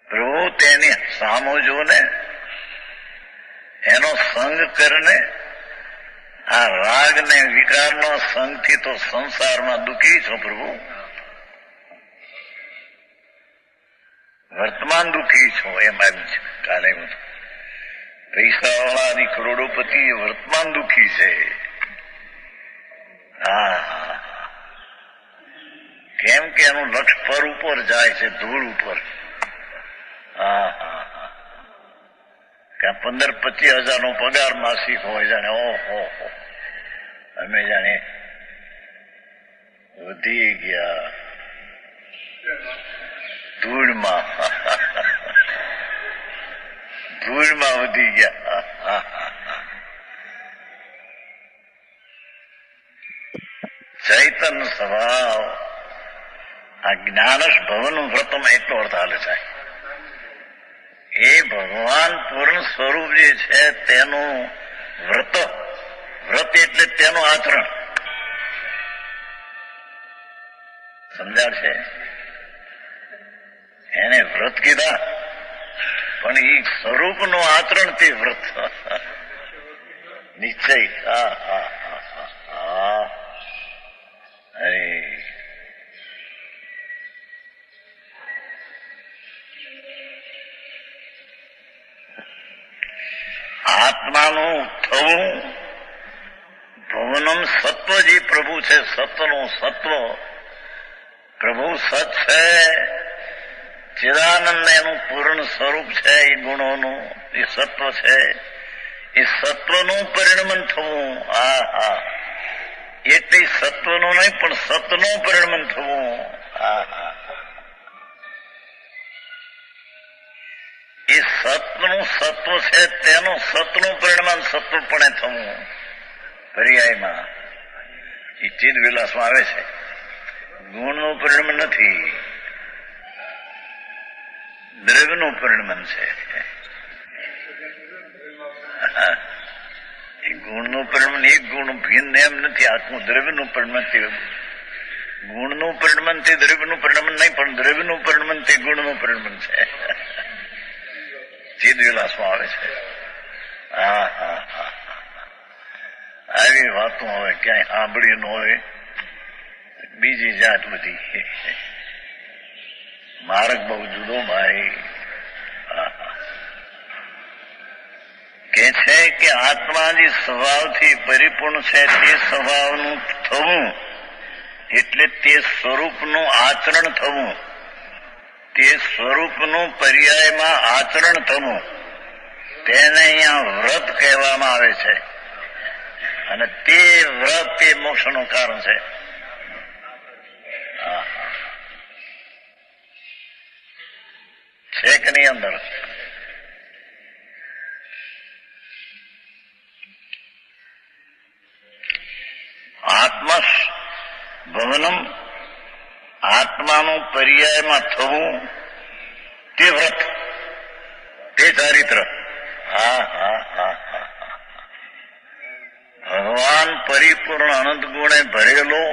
પ્રભુ તેની સામો જો ને, એનો સંગ કરને. આ રાગ ને વિકારનો સંગથી તો સંસારમાં દુઃખી છો પ્રભુ, વર્તમાન દુઃખી છો. એમ આવ્યું છે કાલે પૈસા વાળાની કરોડોપતિ વર્તમાન દુઃખી છે. કેમ કે એનું લક્ષ પર ઉપર જાય છે, ધૂળ ઉપર. 15-25 હજારનો પગાર માસિક હોય, જાણે ઓહો અમે જાણે વધી ગયા ધૂળમાં વધી ગયા. ચૈતન સ્વભાવ આ જ્ઞાનશ ભવન વ્રતમ એટલો અર્થ હાલે છે. એ ભગવાન પૂર્ણ સ્વરૂપ જે છે તેનું વ્રત એટલે તેનું આચરણ. સમજાશે? એને વ્રત કીધા, પણ એ સ્વરૂપનું આચરણ તે વ્રત. નિશ્ચય. અરે આત્માનું થવું ભવનમ સત્વ જે પ્રભુ છે, સત્વનું સત્વ પ્રભુ સત છે, ચિદાનંદ એનું પૂર્ણ સ્વરૂપ છે, એ ગુણોનું એ સત્વ છે. એ સત્વનું પરિણમન થવું. એટલે સત્વનું નહીં પણ સતનું પરિણમન થવું. સતનું સત્વ છે તેનું સતનું પરિણામ સત્વપણે થવું પર્યાયમાં એ ચિદ વિલાસમાં આવે છે. ગુણનું પરિણામ નથી, દ્રવ્યનું પરિણામ છે. એ ગુણનું પરિણામ એક ગુણ ભિન્ન એમ નથી, આખું દ્રવ્યનું પરિણામ તે ગુણનું પરિણામ તે દ્રવ્યનું પરિણામ નહીં, પણ દ્રવ્યનું પરિણામ તે ગુણનું પરિણામ છે. ચિદ વિલાસમાં આવે છે. હા હા હા, આવી વાતો હવે ક્યાંય સાંભળી ન હોય, બીજી જાત બધી. માર્ગ બહુ જુદો ભાઈ. કે છે કે આત્મા જે સ્વભાવથી પરિપૂર્ણ છે તે સ્વભાવનું થવું એટલે તે સ્વરૂપનું આચરણ થવું, તે સ્વરૂપનું પર્યાયમાં આચરણ થવું, તેને અહીંયા વ્રત કહેવામાં આવે છે. અને તે વ્રત તે મોક્ષનું કારણ છે. છે કે નહીં અંદર? આત્મા ભવનમ, આત્માનું પર્યાયમાં થવું તે વ્રત, તે ચારિત્ર. હા હા હા હા, ભગવાન પરિપૂર્ણ અનંત ગુણે ભરેલો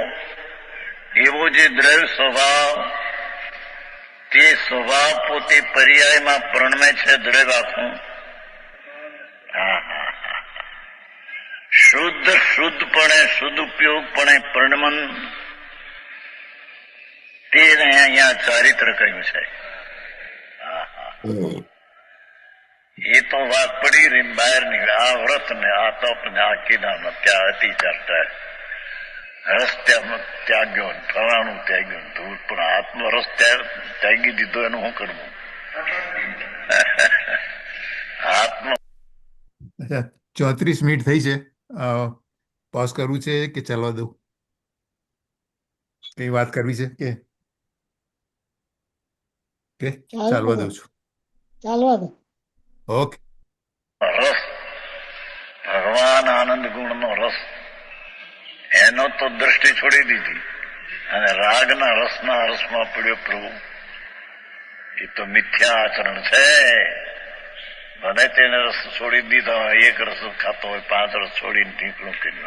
એવો જે દ્રવ્ય સ્વભાવ, તે સ્વભાવ પોતે પર્યાયમાં પ્રણમે છે દ્રવ્ય આખું. હા હા હા, શુદ્ધપણે શુદ્ધઉપયોગપણે પ્રણમન, તેને અહીંયા ચારિત્ર કહ્યું છે. એ તો વાત પડી રહી બહાર નીકળે. આ વ્રત ને આ તપ ને આ કીધા ત્યાં હતી ચર્ચા. રસ ત્યાગ્યો, ફલાણું ત્યાગ્યું, ધૂળ, પણ આત્મરસ ત્યાગી દીધો એનું શું કરવું? આત્મ 34 મિનિટ થઈ છે. પોઝ કરવું છે કે ચાલવા દઉં? કઈ વાત કરવી છે કે ચાલવા દઉં છું? ચાલવા દો. ઓકે. રસ, ભગવાન આનંદ ગુણનો રસ, એનો તો દ્રષ્ટિ છોડી દીધી અને રાગના રસમાં પડ્યો પ્રભુ. એ તો મિથ્યા આચરણ છે. ભલે તેને રસ છોડી દીધો, એક રસ ખાતો હોય, 5 રસ છોડીને ઢીકણું કરી.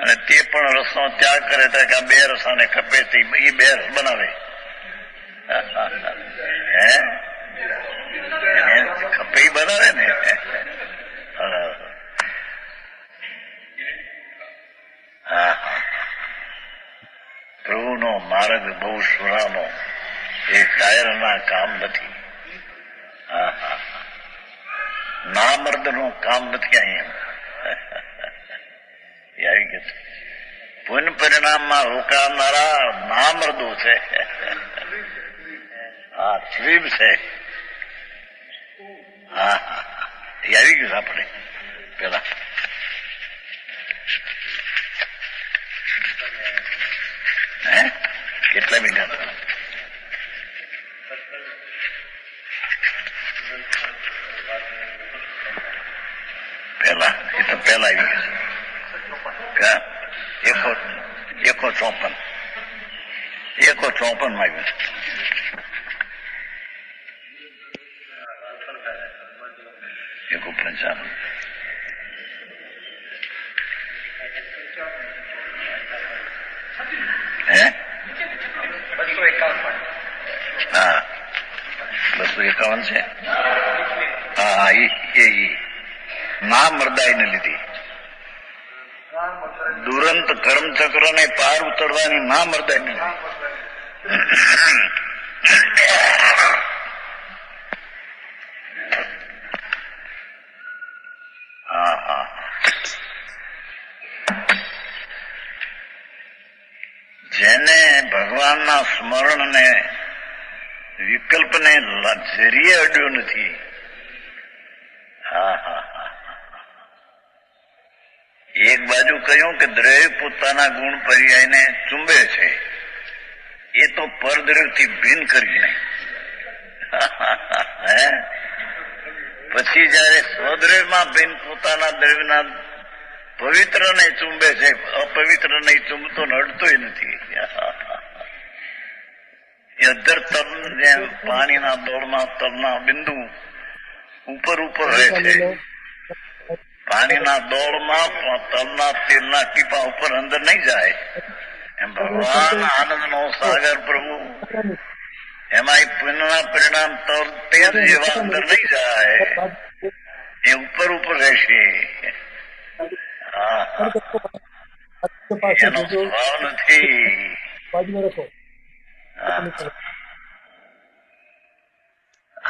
અને તે પણ રસનો ત્યાગ કરે તો કે આ 2 રસાને ખપે તે એ 2 રસ બનાવે. ખપે બનાવે ને. પ્રભુનો માર્ગ બહુ સુરાનો, એ કાયરના કામ નથી. નામર્દનું કામ નથી અહીંયા. આવી ગયું. પુણ્ય પરિણામમાં રોકાનારા નામર્દો છે. હા, સ્લીપ છે. હા હા, એ આવી ગયું આપણે પેલા. કેટલા મિનિટ? પેલા એ તો પેલા આવી ગયું. 154 માં આવ્યું. હા, 251 છે. હા, એ ના મરદાઈને લીધી. દુરંત કર્મચક્ર ને પાર ઉતરવાની ના મરદાઈને લીધી. હા હા, જેને ભગવાનના સ્મરણને વિકલ્પને જરીએ અડ્યો નથી. હા હા હા, એક બાજુ કહ્યું કે દ્રવ્ય પોતાના ગુણ પર્યાયને ચુંબે છે, એ તો પરદ્રવ્યથી ભિન્ન કરીને હે પછી જયારે સ્વદ્રવ્યમાં ભિન્ન પોતાના દ્રવ્યના પવિત્ર નહીં ચૂંબે છે, અપવિત્ર નહીં ચૂંબતો નડતોય નથી. એ અધર તલ જેમ પાણીના દોડમાં તલના બિંદુ ઉપર ઉપર રહે છે. પાણીના દોડમાં તલના તેલના ટીપા ઉપર અંદર નહીં જાય. એમ ભગવાન આનંદનો સાગર પ્રભુ એમાં પુણ્યના પરિણામ તલ તેલ જેવા અંદર નહીં જાય, એ ઉપર ઉપર રહેશે. એનો સ્વભાવ નથી.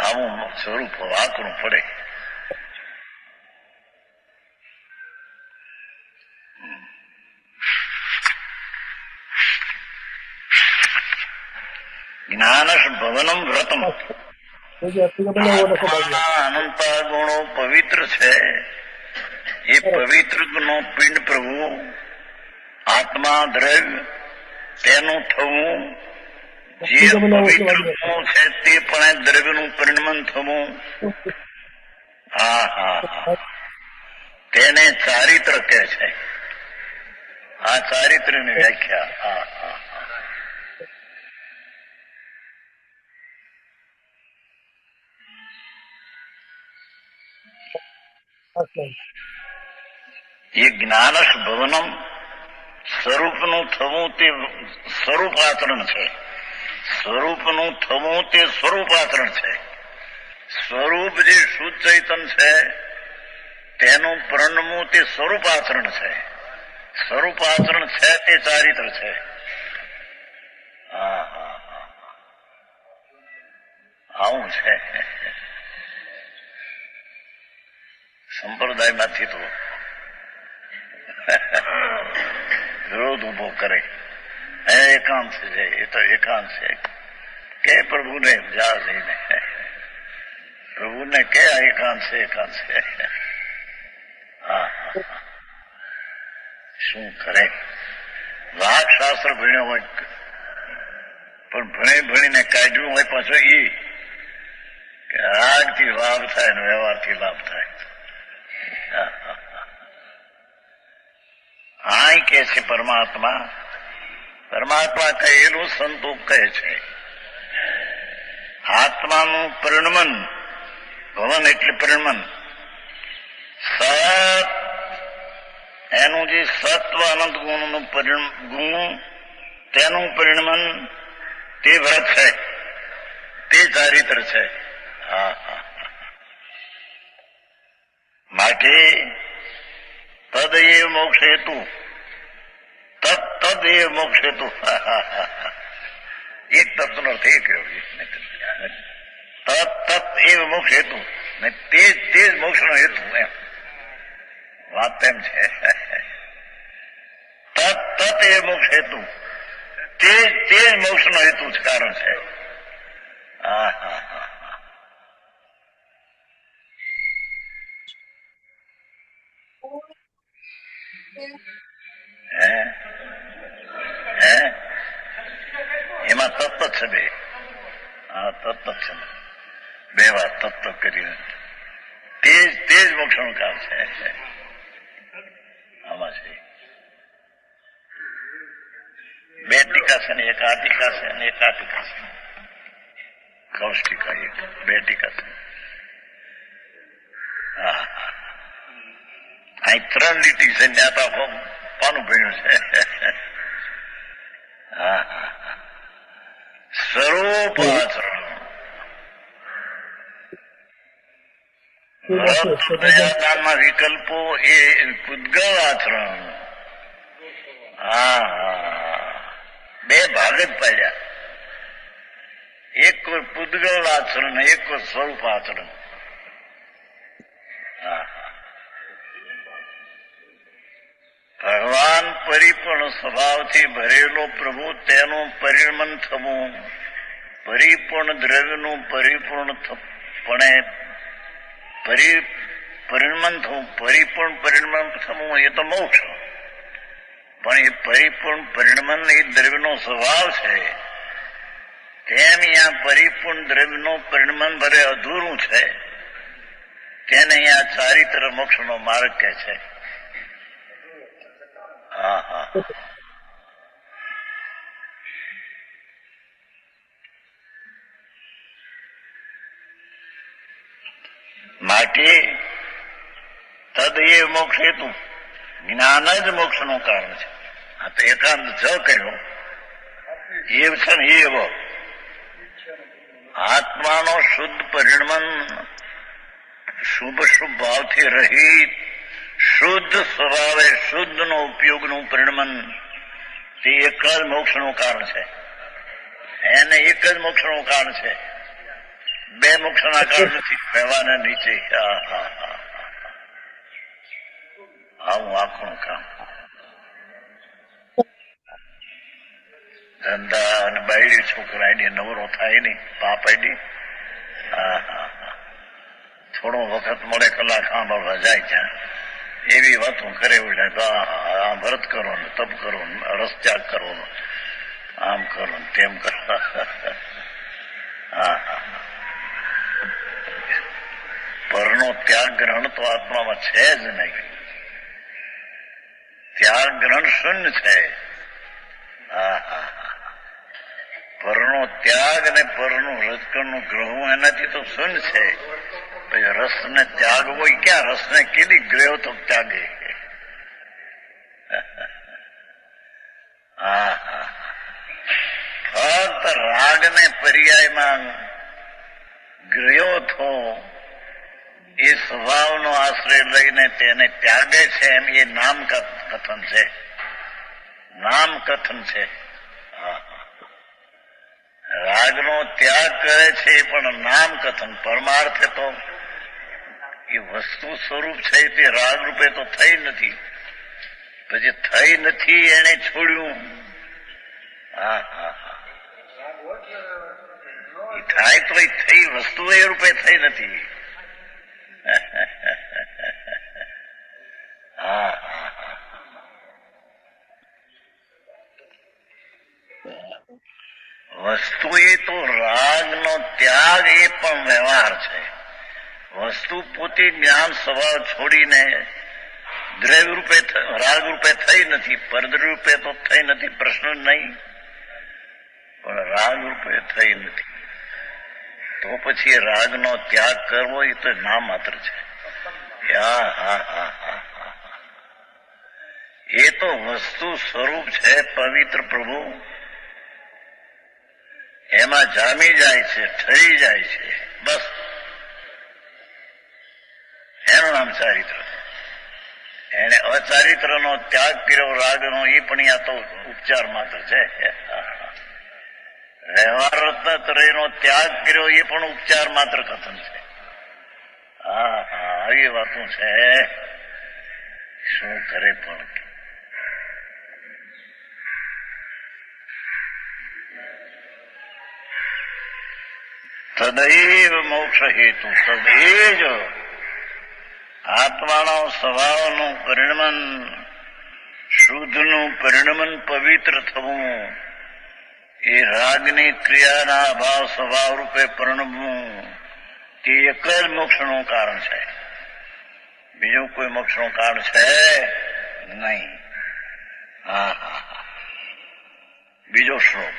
આવું સ્વરૂપ વાંકનું પડે. જ્ઞાનસ ભવનમ વ્રતમ. અનંતા ગુણો પવિત્ર છે. એ પવિત્ર નો પિંડ પ્રભુ આત્મા દ્રવ્ય તેનું થવું, જે પવિત્ર ગુણો છે તે પણ દ્રવ્યનું પરિણમન થવું. તેને ચારિત્ર કહે છે. આ ચારિત્રની વ્યાખ્યા. એ જ્ઞાનસ ભવનમ સ્વરૂપનું થવું તે સ્વરૂપાચરણ છે. સ્વરૂપનું થવું તે સ્વરૂપાચરણ છે. સ્વરૂપ જે શુદ્ધ ચૈતન છે તેનું પરિણમવું તે સ્વરૂપાચરણ છે. સ્વરૂપાચરણ છે તે ચારિત્ર છે. આવું છે. સંપ્રદાયમાંથી તો વિરોધ ઉભો કરે. એકાંત છે, એ તો એકાંત છે. કે પ્રભુને જા જઈને પ્રભુને કે એકાંત છે, એકાંત છે. શું કરે? વાકશાસ્ત્ર ભણ્યો હોય પણ ભણીને કાઢ્યું હોય પાછો એ કે રાગથી લાભ થાય ને વ્યવહારથી લાભ થાય. આય કે છે પરમાત્મા કહેલું સંતો કહે છે. આત્માનું પરિણમન, ભવન એટલે પરિણમન, સત એનું જે સત્વ અનંત ગુણનું ગુણ તેનું પરિણમન તે વ્રત છે, તે ચારિત્ર છે. માટે તદ એ મોક્ષ હેતુ, તદ એ મોક્ષ હેતુ. એક તત્વનો અર્થ એ કહ્યો, તત એ મોક્ષ હેતુ ને તે જ મોક્ષનો હેતુ. એમ વાત એમ છે. તત એ મોક્ષ હેતુ, તે જ મોક્ષનો હેતુ જ કારણ છે. એમાં તત્વ છે બે. તત્વ છે બે વાત તત્વ કરીને તે જ મોક્ષનું કામ છે. આમાં છે બે ટીકા છે ને એક આ ટીકા છે અને એક આ ટીકા છે. કૌષ્ટિકા એક બે ટીકા છે. અહીં 3 લીટી છે ત્યાં તો પાનું ભણ્યું છે. સ્વરૂપ આચરણ, દયાદાનમાં વિકલ્પો એ પૂતગલ આચરણ. બે ભાગ જ પાડ્યા. એક કોઈ પૂતગલ આચરણ, એક કોઈ સ્વરૂપ આચરણ. ભગવાન પરિપૂર્ણ સ્વભાવથી ભરેલો પ્રભુ તેનું પરિણમન થવું, પરિપૂર્ણ દ્રવ્યનું પરિપૂર્ણપણે પરિણમન થવું, પરિપૂર્ણ પરિણમન થવું એ તો મોક્ષ. પણ એ પરિપૂર્ણ પરિણમન એ દ્રવ્યનો સ્વભાવ છે. તેમ અહીંયા પરિપૂર્ણ દ્રવ્યનું પરિણમન ભલે અધૂરું છે, તેને અહીંયા ચારિત્ર મોક્ષનો માર્ગ કહે છે. હા હા માટે તદ એ મોક્ષ હેતુ જ્ઞાન જ મોક્ષનું કારણ છે. આ તો એકાંત જ કહ્યું એવ છે ને એવ આત્માનો શુદ્ધ પરિણમન શુભ શુભ ભાવથી રહિત શુદ્ધ સ્વભાવે શુદ્ધનો ઉપયોગનું પરિણમન તે એક જ મોક્ષનું કારણ છે. એને એક જ મોક્ષનું કારણ છે, બે મોક્ષના કારણ નથી. વ્યવહારના નીચે આવું આખું કામ ધંધા અને બાયડી છોકરા એની નવરો થાય નહીં. પાપ એડી થોડો વખત મળે કલાક સાંભળવા જાય ત્યાં એવી વાતો કરે આ વ્રત કરો ને તપ કરો ને રસ ત્યાગ કરો ને આમ કરો ને તેમ કરો. પરનો ત્યાગ ગ્રહણ તો આત્મામાં છે જ નહીં. ત્યાગ ગ્રહણ શૂન્ય છે. પરનો ત્યાગ અને પરનું રજકણનું ગ્રહવું એનાથી તો શૂન્ય છે. પછી રસને ત્યાગ હોય ક્યાં? રસને કેલી ગ્રહ તો ત્યાગે. ફક્ત રાગને પર્યાયમાં ગ્રહ્યો થો એ સ્વભાવનો આશ્રય લઈને તેને ત્યાગે છે, એમ એ નામ કથન છે. નામ કથન છે. રાગનો ત્યાગ કરે છે પણ નામ કથન. પરમાર્થે તો એ વસ્તુ સ્વરૂપ છે તે રાગ રૂપે તો થઈ નથી. પછી થઈ નથી એને છોડ્યું. થાય તો એ થઈ વસ્તુ એ રૂપે થઈ નથી. વસ્તુ એ તો રાગનો ત્યાગ એ પણ વ્યવહાર છે. વસ્તુ પોતે જ્ઞાન સ્વભાવ છોડીને દ્રવ્ય રૂપે રાગ રૂપે થઈ નથી, પરદ્રવ્ય રૂપે તો થઈ નથી, પ્રશ્ન નહીં, પણ રાગ રૂપે થઈ નથી. તો પછી રાગનો ત્યાગ કરવો એ તો નામ માત્ર છે. એ તો વસ્તુ સ્વરૂપ છે પવિત્ર પ્રભુ. એમાં જામી જાય છે, ઠરી જાય છે, બસ એનું નામ ચારિત્ર. એને અચારિત્રનો ત્યાગ કર્યો રાગનો એ પણ આ તો ઉપચાર માત્ર છે. વ્યવહાર રત્નત્રયનો ત્યાગ કર્યો એ પણ ઉપચાર માત્ર કથન છે. આવી વાતો છે. શું કરે પણ તદૈવ મોક્ષ હેતુ. તદે જ આત્માનો સ્વભાવનું પરિણમન, શુદ્ધનું પરિણમન, પવિત્ર થવું, એ રાગની ક્રિયાના અભાવ સ્વભાવ રૂપે પરિણમવું, તે એક જ મોક્ષનું કારણ છે. બીજું કોઈ મોક્ષનું કારણ છે નહીં. બીજો શ્લોક.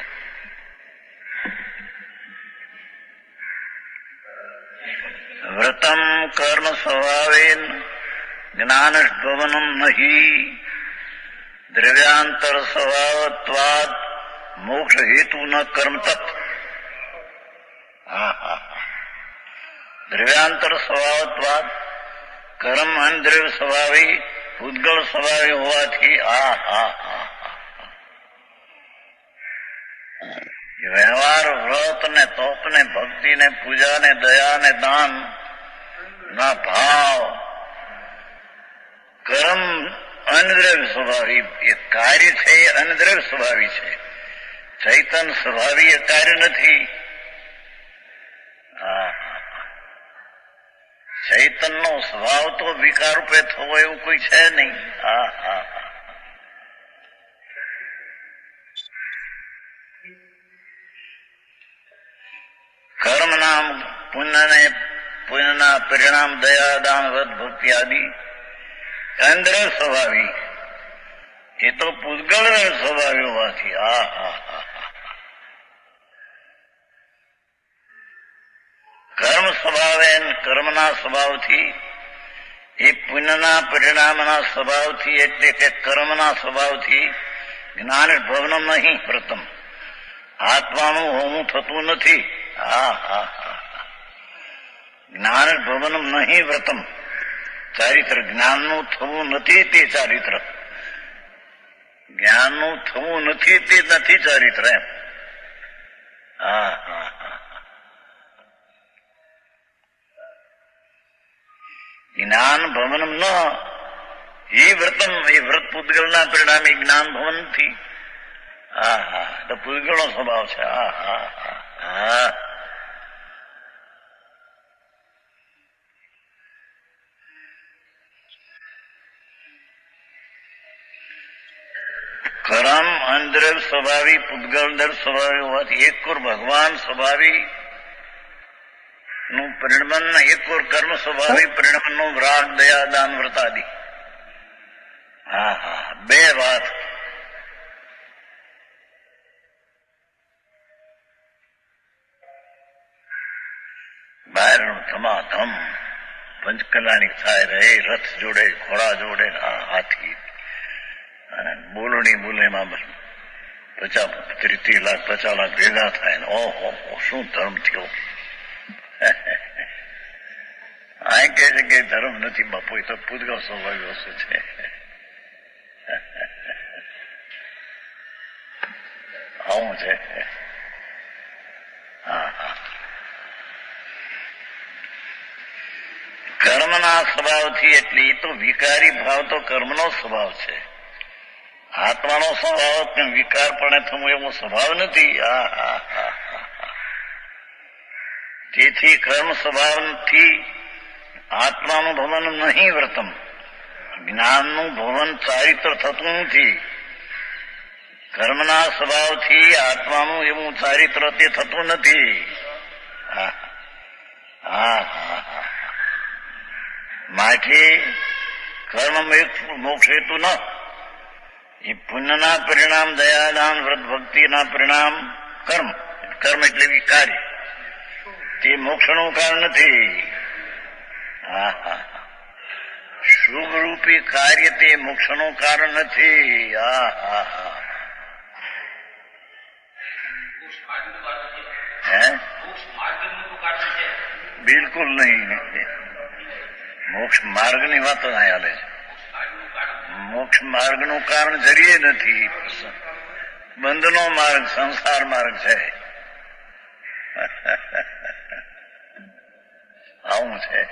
વ્રતમ કર્મ સ્વભાવેન જ્ઞાનભવનમ નહી દ્રવ્યાંતર સ્વભાવત્વાદ મોક્ષ હેતુ ન કર્મ તત્. દ્રવ્યાંતર સ્વભાવત્વાદ કર્મ અનદ્રવ્ય સ્વભાવી પૂતગળ સ્વભાવી હોવાથી વ્યવહાર વ્રત ને તપ ને ભક્તિ ને પૂજા ને દયા ને દાન ના ભાવ કર્મ અનદ્રવ્ય સ્વભાવી એ કાર્ય છે. એ અનદ્રવ્ય સ્વભાવી છે. ચૈતન સ્વભાવી એ કાર્ય નથી. ચૈતનનો સ્વભાવ તો વિકાર રૂપે થવો એવું કોઈ છે નહીં. પુણ્યના પરિણામ દયા દાન વ્રત ભક્તિ આદિ અંદ્ર સ્વભાવી, એ તો પૂતગળ સ્વભાવી હોવાથી કર્મ સ્વભાવે કર્મના સ્વભાવથી, એ પુણ્યના પરિણામના સ્વભાવથી, એટલે કે કર્મના સ્વભાવથી જ્ઞાન ભવન નહીં પ્રથમ, આત્માનું હોમું થતું નથી. જ્ઞાન ભવન નહીં વ્રતમ, ચારિત્ર જ્ઞાનનું થવું નથી તે ચારિત્ર, જ્ઞાનનું થવું નથી તે નથી ચારિત્ર એમ. જ્ઞાન ભવનમ ન એ વ્રતમ, એ વ્રત પૂતગળના પરિણામે જ્ઞાન ભવન થી. તો પૂતગળનો સ્વભાવ છે. કર્મ અંદ્ર સ્વભાવી, પૂતગળ દર સ્વભાવી હોવાથી એક કોર ભગવાન સ્વભાવી નું પરિણમન, એક ઓર કર્મ સ્વભાવી પરિણમન નું રાગ દયા દાન વ્રત આદિ. બે વાત. બહારનું ધમાધમ પંચકલાની થાય રહે, રથ જોડે, ઘોડા જોડે, હાથી અને બોલણી બોલેમાં 30 લાખ 50 લાખ ભેગા થાય ને ઓહો શું ધર્મ થયો. આ કહે છે કે ધર્મ નથી બાપુ, એ તો પૂતગળ સ્વભાવી વસ્તુ છે. આવું છે. કર્મના સ્વભાવથી, એટલે એ તો વિકારી ભાવ તો કર્મનો સ્વભાવ છે. આત્માનો સ્વભાવ પણ વિકારપણે થવું એવો સ્વભાવ નથી. તેથી કર્મ સ્વભાવથી આત્માનું ભવન નહીં વ્રતમ, જ્ઞાનનું ભવન ચારિત્ર થતું નથી. કર્મના સ્વભાવથી આત્માનું એવું ચારિત્ર તે થતું નથી. માટે કર્મ મોક્ષ હેતુ ન, એ પુણ્યના પરિણામ દયાદાન વ્રત ભક્તિના પરિણામ કર્મ, કર્મ એટલે વિકારી, તે મોક્ષનું કારણ નથી. શુભ રૂપી કાર્ય તે મોક્ષનું કારણ નથી. બિલકુલ નહીં. મોક્ષ માર્ગની વાત ના ચાલે છે. મોક્ષ માર્ગનું કારણ જરીએ નથી, બંધનો માર્ગ સંસાર માર્ગ છે. આવું છે.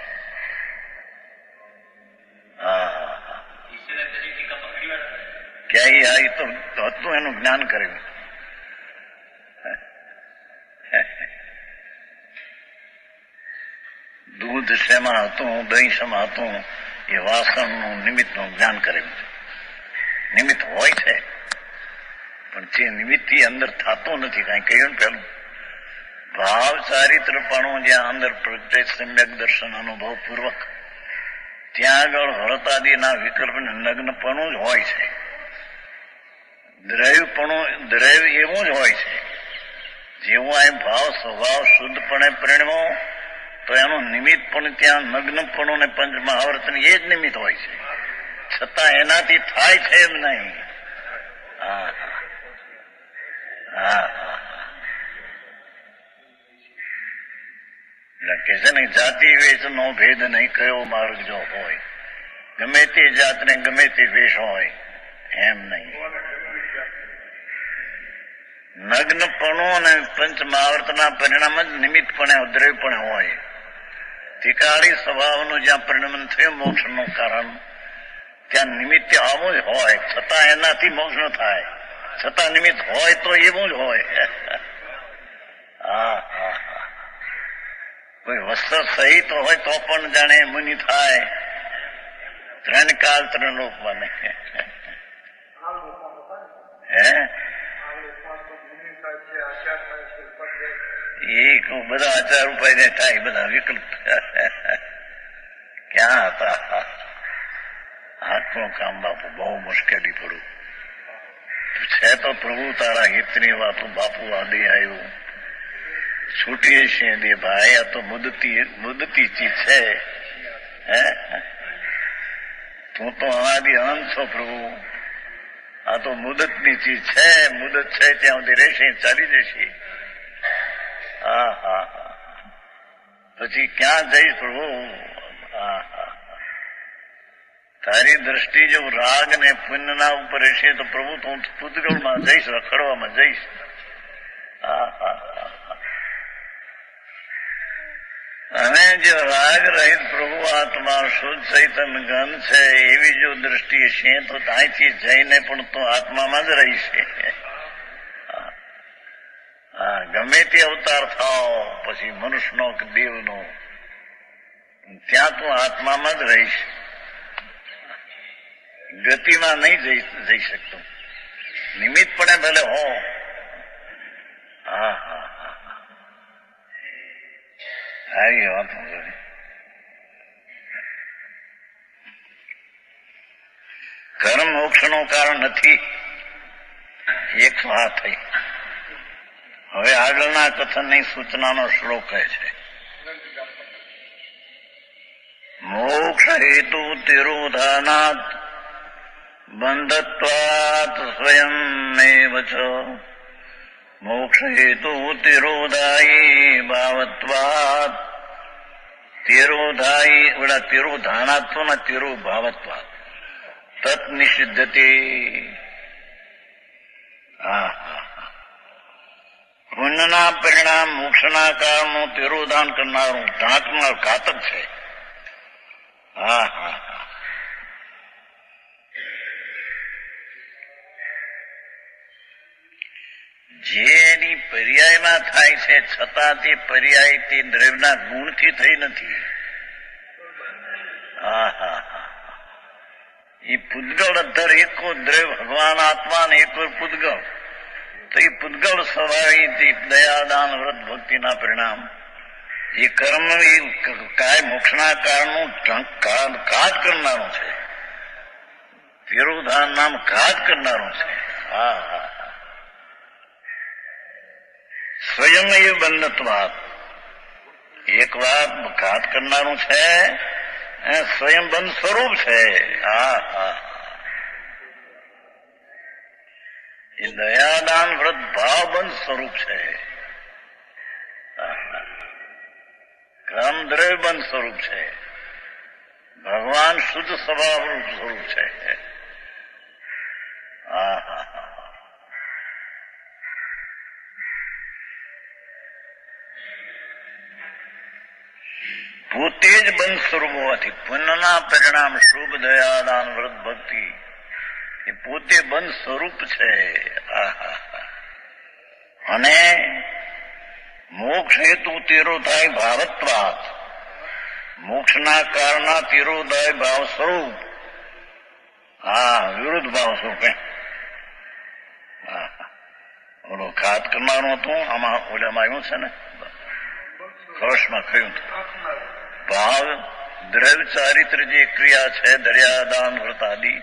ક્યાંય આવી તો હતું એનું જ્ઞાન કર્યું. દૂધ શેમાં હતું, દહીં શેમાં હતું, એ વાસણનું નિમિત્તનું જ્ઞાન કર્યું. નિમિત્ત હોય છે પણ જે નિમિત્તથી અંદર થતું નથી. કઈ કહ્યું ને પેલું ભાવ ચારિત્રપણું જ્યાં અંદર પ્રગટે સમ્યક દર્શન અનુભવ પૂર્વક, ત્યાં આગળ હળતાદિના વિકલ્પ નગ્નપણું જ હોય છે. દ્રવ્ય એવું જ હોય છે. જેવું આ ભાવ સ્વભાવ શુદ્ધપણે પરિણમો તો એનું નિમિત્ત પણ ત્યાં નગ્નપણું ને પંચ મહાવર્તન એ જ નિમિત્ત હોય છે, છતાં એનાથી થાય છે એમ નહીં. કે છે ને જાતિ વેશ નો ભેદ નહીં, કયો માર્ગ જો હોય, ગમે તે જાતને ગમે તે વેશ હોય એમ નહીં. નગ્નપણું અને પંચ મહાવર્તના પરિણામ જ નિમિત્તપણે દ્રવ્યપણે હોય. તિકાળી સ્વભાવનું જ્યાં પરિણમન થયું મોક્ષનું કારણ, ત્યાં નિમિત્ત આવું જ હોય, છતાં એનાથી મોક્ષ ન થાય. છતાં નિમિત્ત હોય તો એવું જ હોય. કોઈ વસ્ત્ર સહિત હોય તો પણ જાણે મુનિ થાય, 3 કાળ 3 લોક બને. એક બધા આચાર ઉપાય થાય, બધા વિકલ્પ ક્યાં હતા? હાથનું કામ બાપુ બહુ મુશ્કેલી પડ્યું છે. તો પ્રભુ તારા હિતની વાતો બાપુ આદિ આવ્યું છૂટીએ છીએ દે ભાઈ. આ તો મુદતી ચીજ છે. હે તું તો અનાદિ અનંત છો પ્રભુ. આ તો મુદતની ચીજ છે. મુદત છે ત્યાં સુધી રહેશે, ચાલી જશે. હા હા પછી ક્યાં જઈશ પ્રભુ? હા હા તારી દ્રષ્ટિ જો રાગ ને પુણ્યના ઉપર રહેશે તો પ્રભુ તો હું પૂતગળમાં જઈશ, રખડવામાં જઈશ. હા હા અને જો રાગ રહિત પ્રભુ આત્મા શુદ્ધ ચૈતન ગન છે એવી જો દ્રષ્ટિ છે તો ત્યાંથી જઈને પણ તું આત્મામાં જ રહીશ. હા ગમે તે અવતાર થાવ, પછી મનુષ્યનો કે દેવનો, ત્યાં તું આત્મામાં જ રહીશ. ગતિમાં નહીં જઈ શકતો. નિમિત્ત પણ ભલે હો. હા હા હા સારી વાત. કર્મ મોક્ષ નું કારણ નથી, એક વાત થઈ. હવે આગળના કથનની સૂચનાનો શ્લોક કહે છે, મોક્ષ હેતુ તિરોધાનાત બંધત્વાત સ્વયમેવ ચ મોક્ષ હેતુ તિરોધાયી ભાવત્વાત. તિરોધાયી ઓલા તિરોધાનાત્વ ના તિરો ભાવત્વાત તત નિષિદ્ધતે. પુણ્યના પરિણામ મોક્ષના કારણનું તિરોધાન કરનારું ઢાંકનાર ઘાતક છે. હા હા જે એની પર્યાયમાં થાય છે છતાં તે પર્યાય તે દ્રવ્યના ગુણથી થઈ નથી. હા હા એ પૂતગળ અધર એકો દ્રવ્ય ભગવાન આત્મા ને એકો પૂતગળ. તો એ પૂતગળ સ્વભાવી દયાદાન વ્રત ભક્તિના પરિણામ એ કર્મ એ કાય મોક્ષના કારણનું ઘાત કરનારું છે. તિરોધાન નામ ઘાત કરનારું છે. હા હા સ્વયં એ બંધત્વાત. એક વાત ઘાત કરનારું છે, સ્વયં બંધ સ્વરૂપ છે. હા હા એ દયાદાન વ્રત ભાવ બંધ સ્વરૂપ છે. કર્મ દ્રવ્ય બંધ સ્વરૂપ છે. ભગવાન શુદ્ધ સ્વભાવ સ્વરૂપ છે. હા હા પોતે જ બંધ સ્વરૂપ હોવાથી પુણ્યના પરિણામ શુભ દયાદાન વ્રત ભક્તિ એ પોતે બંધ સ્વરૂપ છે. અને મોક્ષ હેતુ તિરોધાય ભાવત્વાત. મોક્ષના કારણના તિરોધાય ભાવ સ્વરૂપ. હા વિરુદ્ધ ભાવ સ્વરૂપ. ઓલો ઘાત કરનારું હતું આમાં ઓલામાં આવ્યું છે ને કળશમાં કહ્યું ભાવ દ્રવ્ય ચારિત્ર જે ક્રિયા છે દરિયાદાન વ્રત આદિ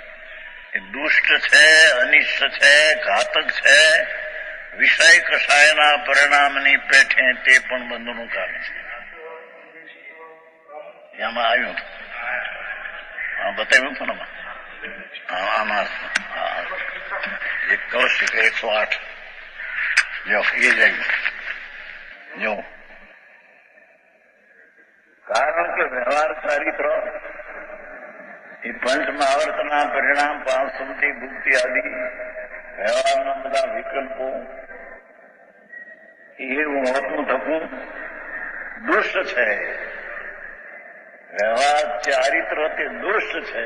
એ દુષ્ટ છે, અનિષ્ટ છે, ઘાતક છે. વિષય કષાયના પરિણામની પેઠે તે પણ બંધનું કારણ છે. એમાં આવ્યું બતાવ્યું હતું ને આમાં એક કળશ 108 જો એ જાય જો. કારણ કે વ્યવહાર ચારિત્ર એ પંચ મહાવર્તના પરિણામ પાપ સ્મૃતિ ભુક્તિ આદિ વ્યવહારના બધા વિકલ્પો એવું હોતું થતું દુષ્ટ છે. વ્યવહાર ચારિત્ર તે દુષ્ટ છે.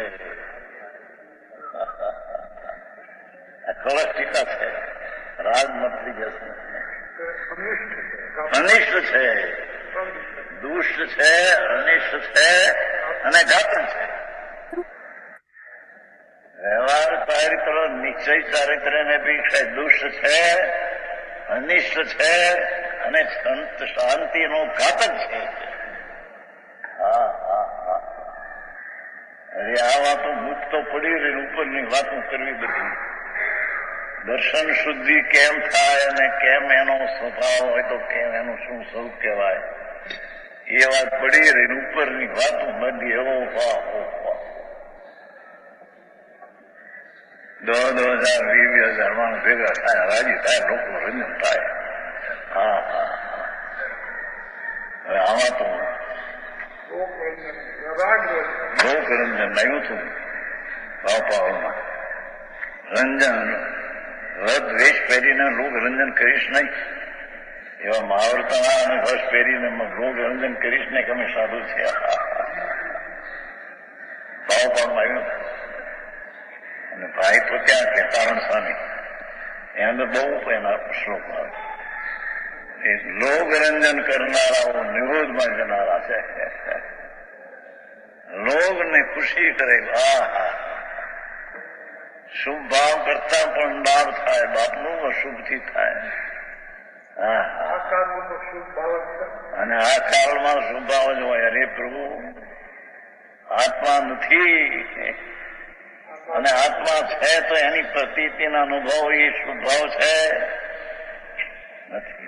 કળશ ટીકા છે. રાગ મતલી જશે અનિષ્ટ છે, દુષ્ટ છે, અનિષ્ટ છે અને ઘાતક છે. વ્યવહાર ચારિત્ર નિશ્ચય ચારિત્ર ને અપેક્ષા દુષ્ટ છે, અનિષ્ટ છે અને શાંતિનો ઘાતક છે. હા હા હા. અરે આ વાતો મુક્ત પડી રહી, ઉપરની વાતો કરવી બધી. દર્શન શુદ્ધિ કેમ થાય અને કેમ એનો સ્વભાવ હોય તો કેમ એનું શું સ્વરૂપ કહેવાય, એ વાત પડી રહી. ઉપરની વાતો બધી એવો વાહ 10,000 માણસ ભેગા થાય, રાજી થાય, લોકો રંજન થાય. હા હા. હવે આમાં તો લોકરંજન આવ્યું હતું ભાવપાવમાં. રંજન રદ વેશ પહેરીને લોકરંજન કરીશ નહીં, એવા મહાવર્તના અને વસ્ત્ર પહેરીને લોકરંજન કરીશ ને કે અમે સાધુ છે. ભાવપાવમાં આવ્યું હતું. અને ભાઈ તો ક્યાં કે તારણ સ્વામી, એના અંદર બહુ એના શ્લોક આવે. એ લોકરંજન કરનારાઓ નિરોધમાં જનારા છે. લોગને ખુશી કરે. શુભ ભાવ કરતા પણ લાભ થાય, બાપનું અશુભથી થાય. અને આ કાળમાં શુભ ભાવ જ હોય. અરે પ્રભુ, આત્મા નથી અને આત્મા છે તો એની પ્રતીતિના અનુભવ એ શુભ ભાવ છે નથી.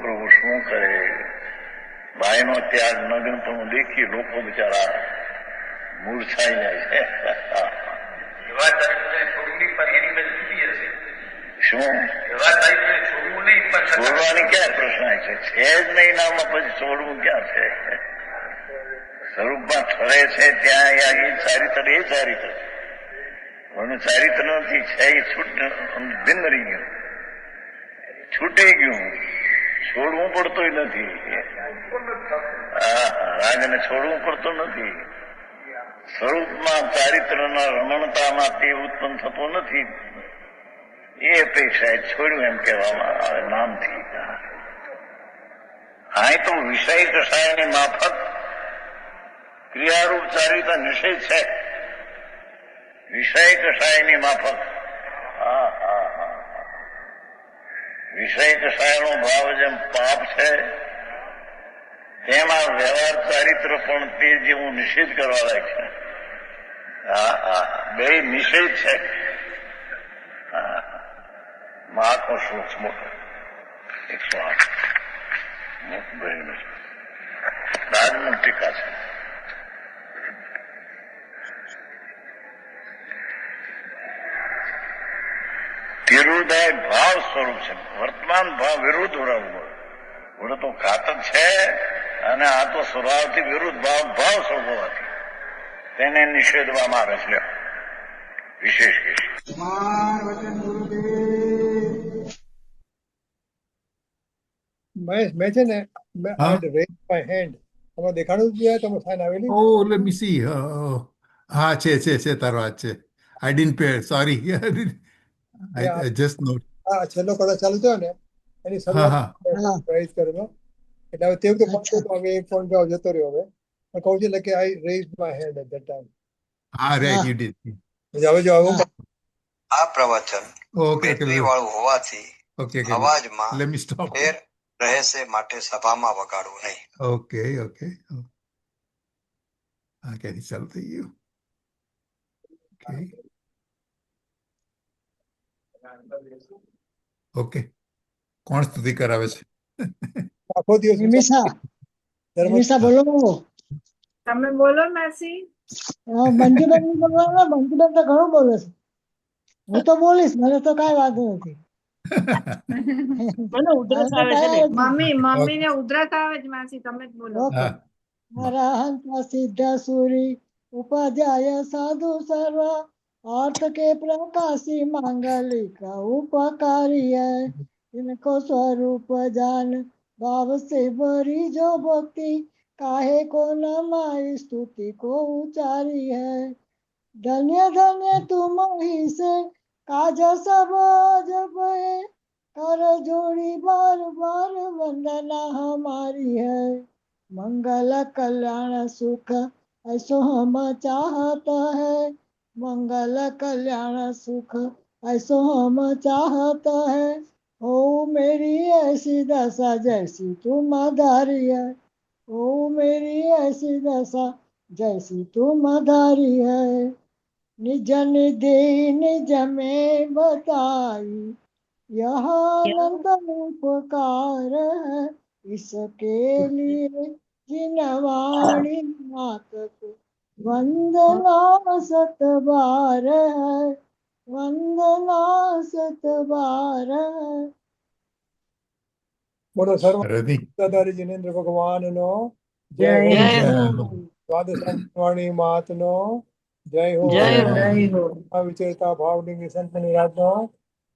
પ્રભુ શું કરે? ભાઈનો ત્યાગ નગ્ન પણ દેખી લોકો બિચારા મૂર્છાઈ જાય છે. શું છોડવાની ક્યાં પ્રશ્ન છે? છે જ નહીં નામાં, પછી છોડવું ક્યાં છે? સ્વરૂપમાં ઠરે છે ત્યાં એ ચારિત્ર પણ ચારિત્ર નથી. છે એ ભિન્ન રહી ગયું, છૂટી ગયું, છોડવું પડતું નથી. રાજને છોડવું પડતું નથી. સ્વરૂપમાં ચારિત્રના રમણતામાં તે ઉત્પન્ન થતો નથી. એ અપેક્ષા છોડ્યું એમ કહેવામાં આવે નામથી. હા, તો વિષય કષાયની માફક ક્રિયારૂપ ચારિત્ર નિષેધ છે. વિષય કષાયની માફક. હા હા હા. વિષય કષાયનો ભાવ જેમ પાપ છે, તેમાં વ્યવહાર ચારિત્ર પણ તે જેવું નિષેધ કરવા લાયક છે. હા હા, બે નિષેધ છે. મહાત્મો શ્લોક મોટો 108 રાજનું ટીકા છે. વિરુદ્ધાય ભાવ સ્વરૂપ છે. વર્તમાન ભાવ વિરુદ્ધ ઓળો તો ઘાતક છે, અને આ તો સ્વભાવથી વિરુદ્ધ ભાવ સ્વરૂપ હોવાથી તેને નિષેધવામાં આવે છે. વિશેષ કેસ મહેશ, મેં છે ને હા. રેઝ માય હેન્ડ તમે દેખાડું જ તમે સાઈન આવેલી. Oh let me see. હા, છે તારો હાથ છે. I didn't pay, sorry. I just not. હા, છેલ્લો કદાચ ચાલુ થયો ને એની હા શરૂઆત હા રાઈઝ કરેલો. એટલે હવે તે વખતે પહોંચ્યો તો હવે એક પોઈન્ટ જતો રહ્યો. હવે હું કહું છું કે I raise my hand at that time. હા, રાઈટ, યુ ડીડ. હવે જો આવું આ પ્રવચન ઓકે બેટરી વાળું હોવાથી ઓકે અવાજમાં લેટ મી સ્ટોપ. ફેર રહેશે, માટે સભામાં વગાડવું નહીં. ઓકે હા, ક્યાંથી ચાલુ થઈ ગયું? ઓકે, કોણ સ્તુતિ કરાવે છે? આખો દિવસ નિમિષા બોલો. તમે બોલો માસી. બંટીબેન બોલવાનો. બંટીબેન તો ઘણું બોલે છે. હું તો બોલીશ, મને તો કઈ વાંધો નથી. મને ઉધરસ આવે છે ને. મમ્મી ને ઉધરસ આવે જ માસી, તમે જ બોલો. અરહંત સિદ્ધ સુરી उपाध्याय साधु सर्व अर्थ के प्रकाशी मांगलिक उपकारी है। इनको स्वरूप जान भाव से भरी जो भक्ति काहे को नमाई स्तुति को उचारी है। धन्य धन्य तुम ही से काज सब जब है कर जोड़ी बार बार वंदना हमारी है। मंगल कल्याण सुख ऐसो हम चाहता है। मंगल कल्याण सुख ऐसो हम चाहता है। हो मेरी ऐसी दशा जैसी तुम आधारी है, हो मेरी ऐसी दशा जैसी तुम आधारी है, निज निधि निज में बताई, यह अनंत उपकार है, इसके लिए जिनवाणी मात को वंदना सत बार है, वंदना सत बार है। બોલો સર્વ રધિ સત્તાધારી જિનેન્દ્ર ભગવાનનો જય જય હો. જય હો. હો. દ્વાદશાણી માતનો જય હો. જય હો. જય હો. આ વિચરતા ભાવની સંતની રાજનો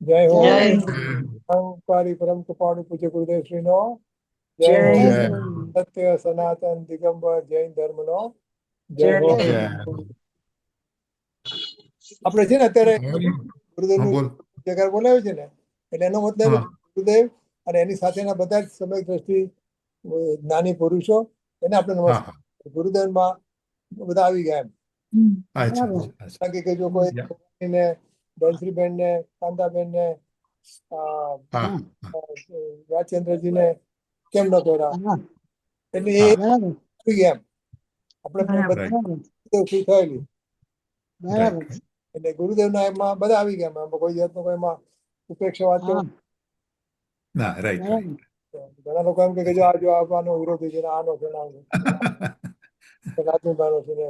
જય હો. જય જય હો. અહંકારી પરમ કૃપાળુ પૂજ્ય ગુરુદેવ શ્રીનો જય જય હો. જય જય હો. સત્ય સનાતન દિગંબર જૈન ધર્મનો જય જય હો. જય જય હો. આપણે છે ને અત્યારે હા, ગુરુદેવનું બોલ જગાર બોલાવ્યું છે ને, એટલે એનો મતલબ હા ગુરુદેવ અને એની સાથેના બધા જ સમય દ્રષ્ટિ જ્ઞાની પુરુષો એને આપણે હા નમસ્કાર. હા ગુરુદેવમાં બધા આવી ગયા એમ. અચ્છા બરાબર. અચ્છા અચ્છા. બાકી કે જો કોઈ ને ધનશ્રીબેન ને કાંતાબેન ને હા હા રાજચંદ્રજીને કેમ ન કર્યા, હા, એટલે એ હા બરાબર આવી ગયા એમ. આપણે બરાબર. રાઈટ બરાબર ગુરુદેવ free થયેલી, બરાબર રાઈટ એટલે ગુરુદેવના એમાં બધા આવી ગયા એમાં. કોઈ જાતનો કોઈ એમાં ઉપેક્ષા વાત હા ના રાઈટ બરાબર રાઈટ ઘણા લોકો એમ કે જો આ જો આવવાનો વિરોધી છે ને આનો છે ને આનો છે, રાજુભાઈનો છે ને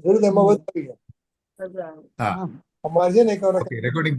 ગુરુદેવમાં બધા આવી ગયા. બધા. હા હા અમારે છે ને એક વાર ઓકે રેકોર્ડિંગ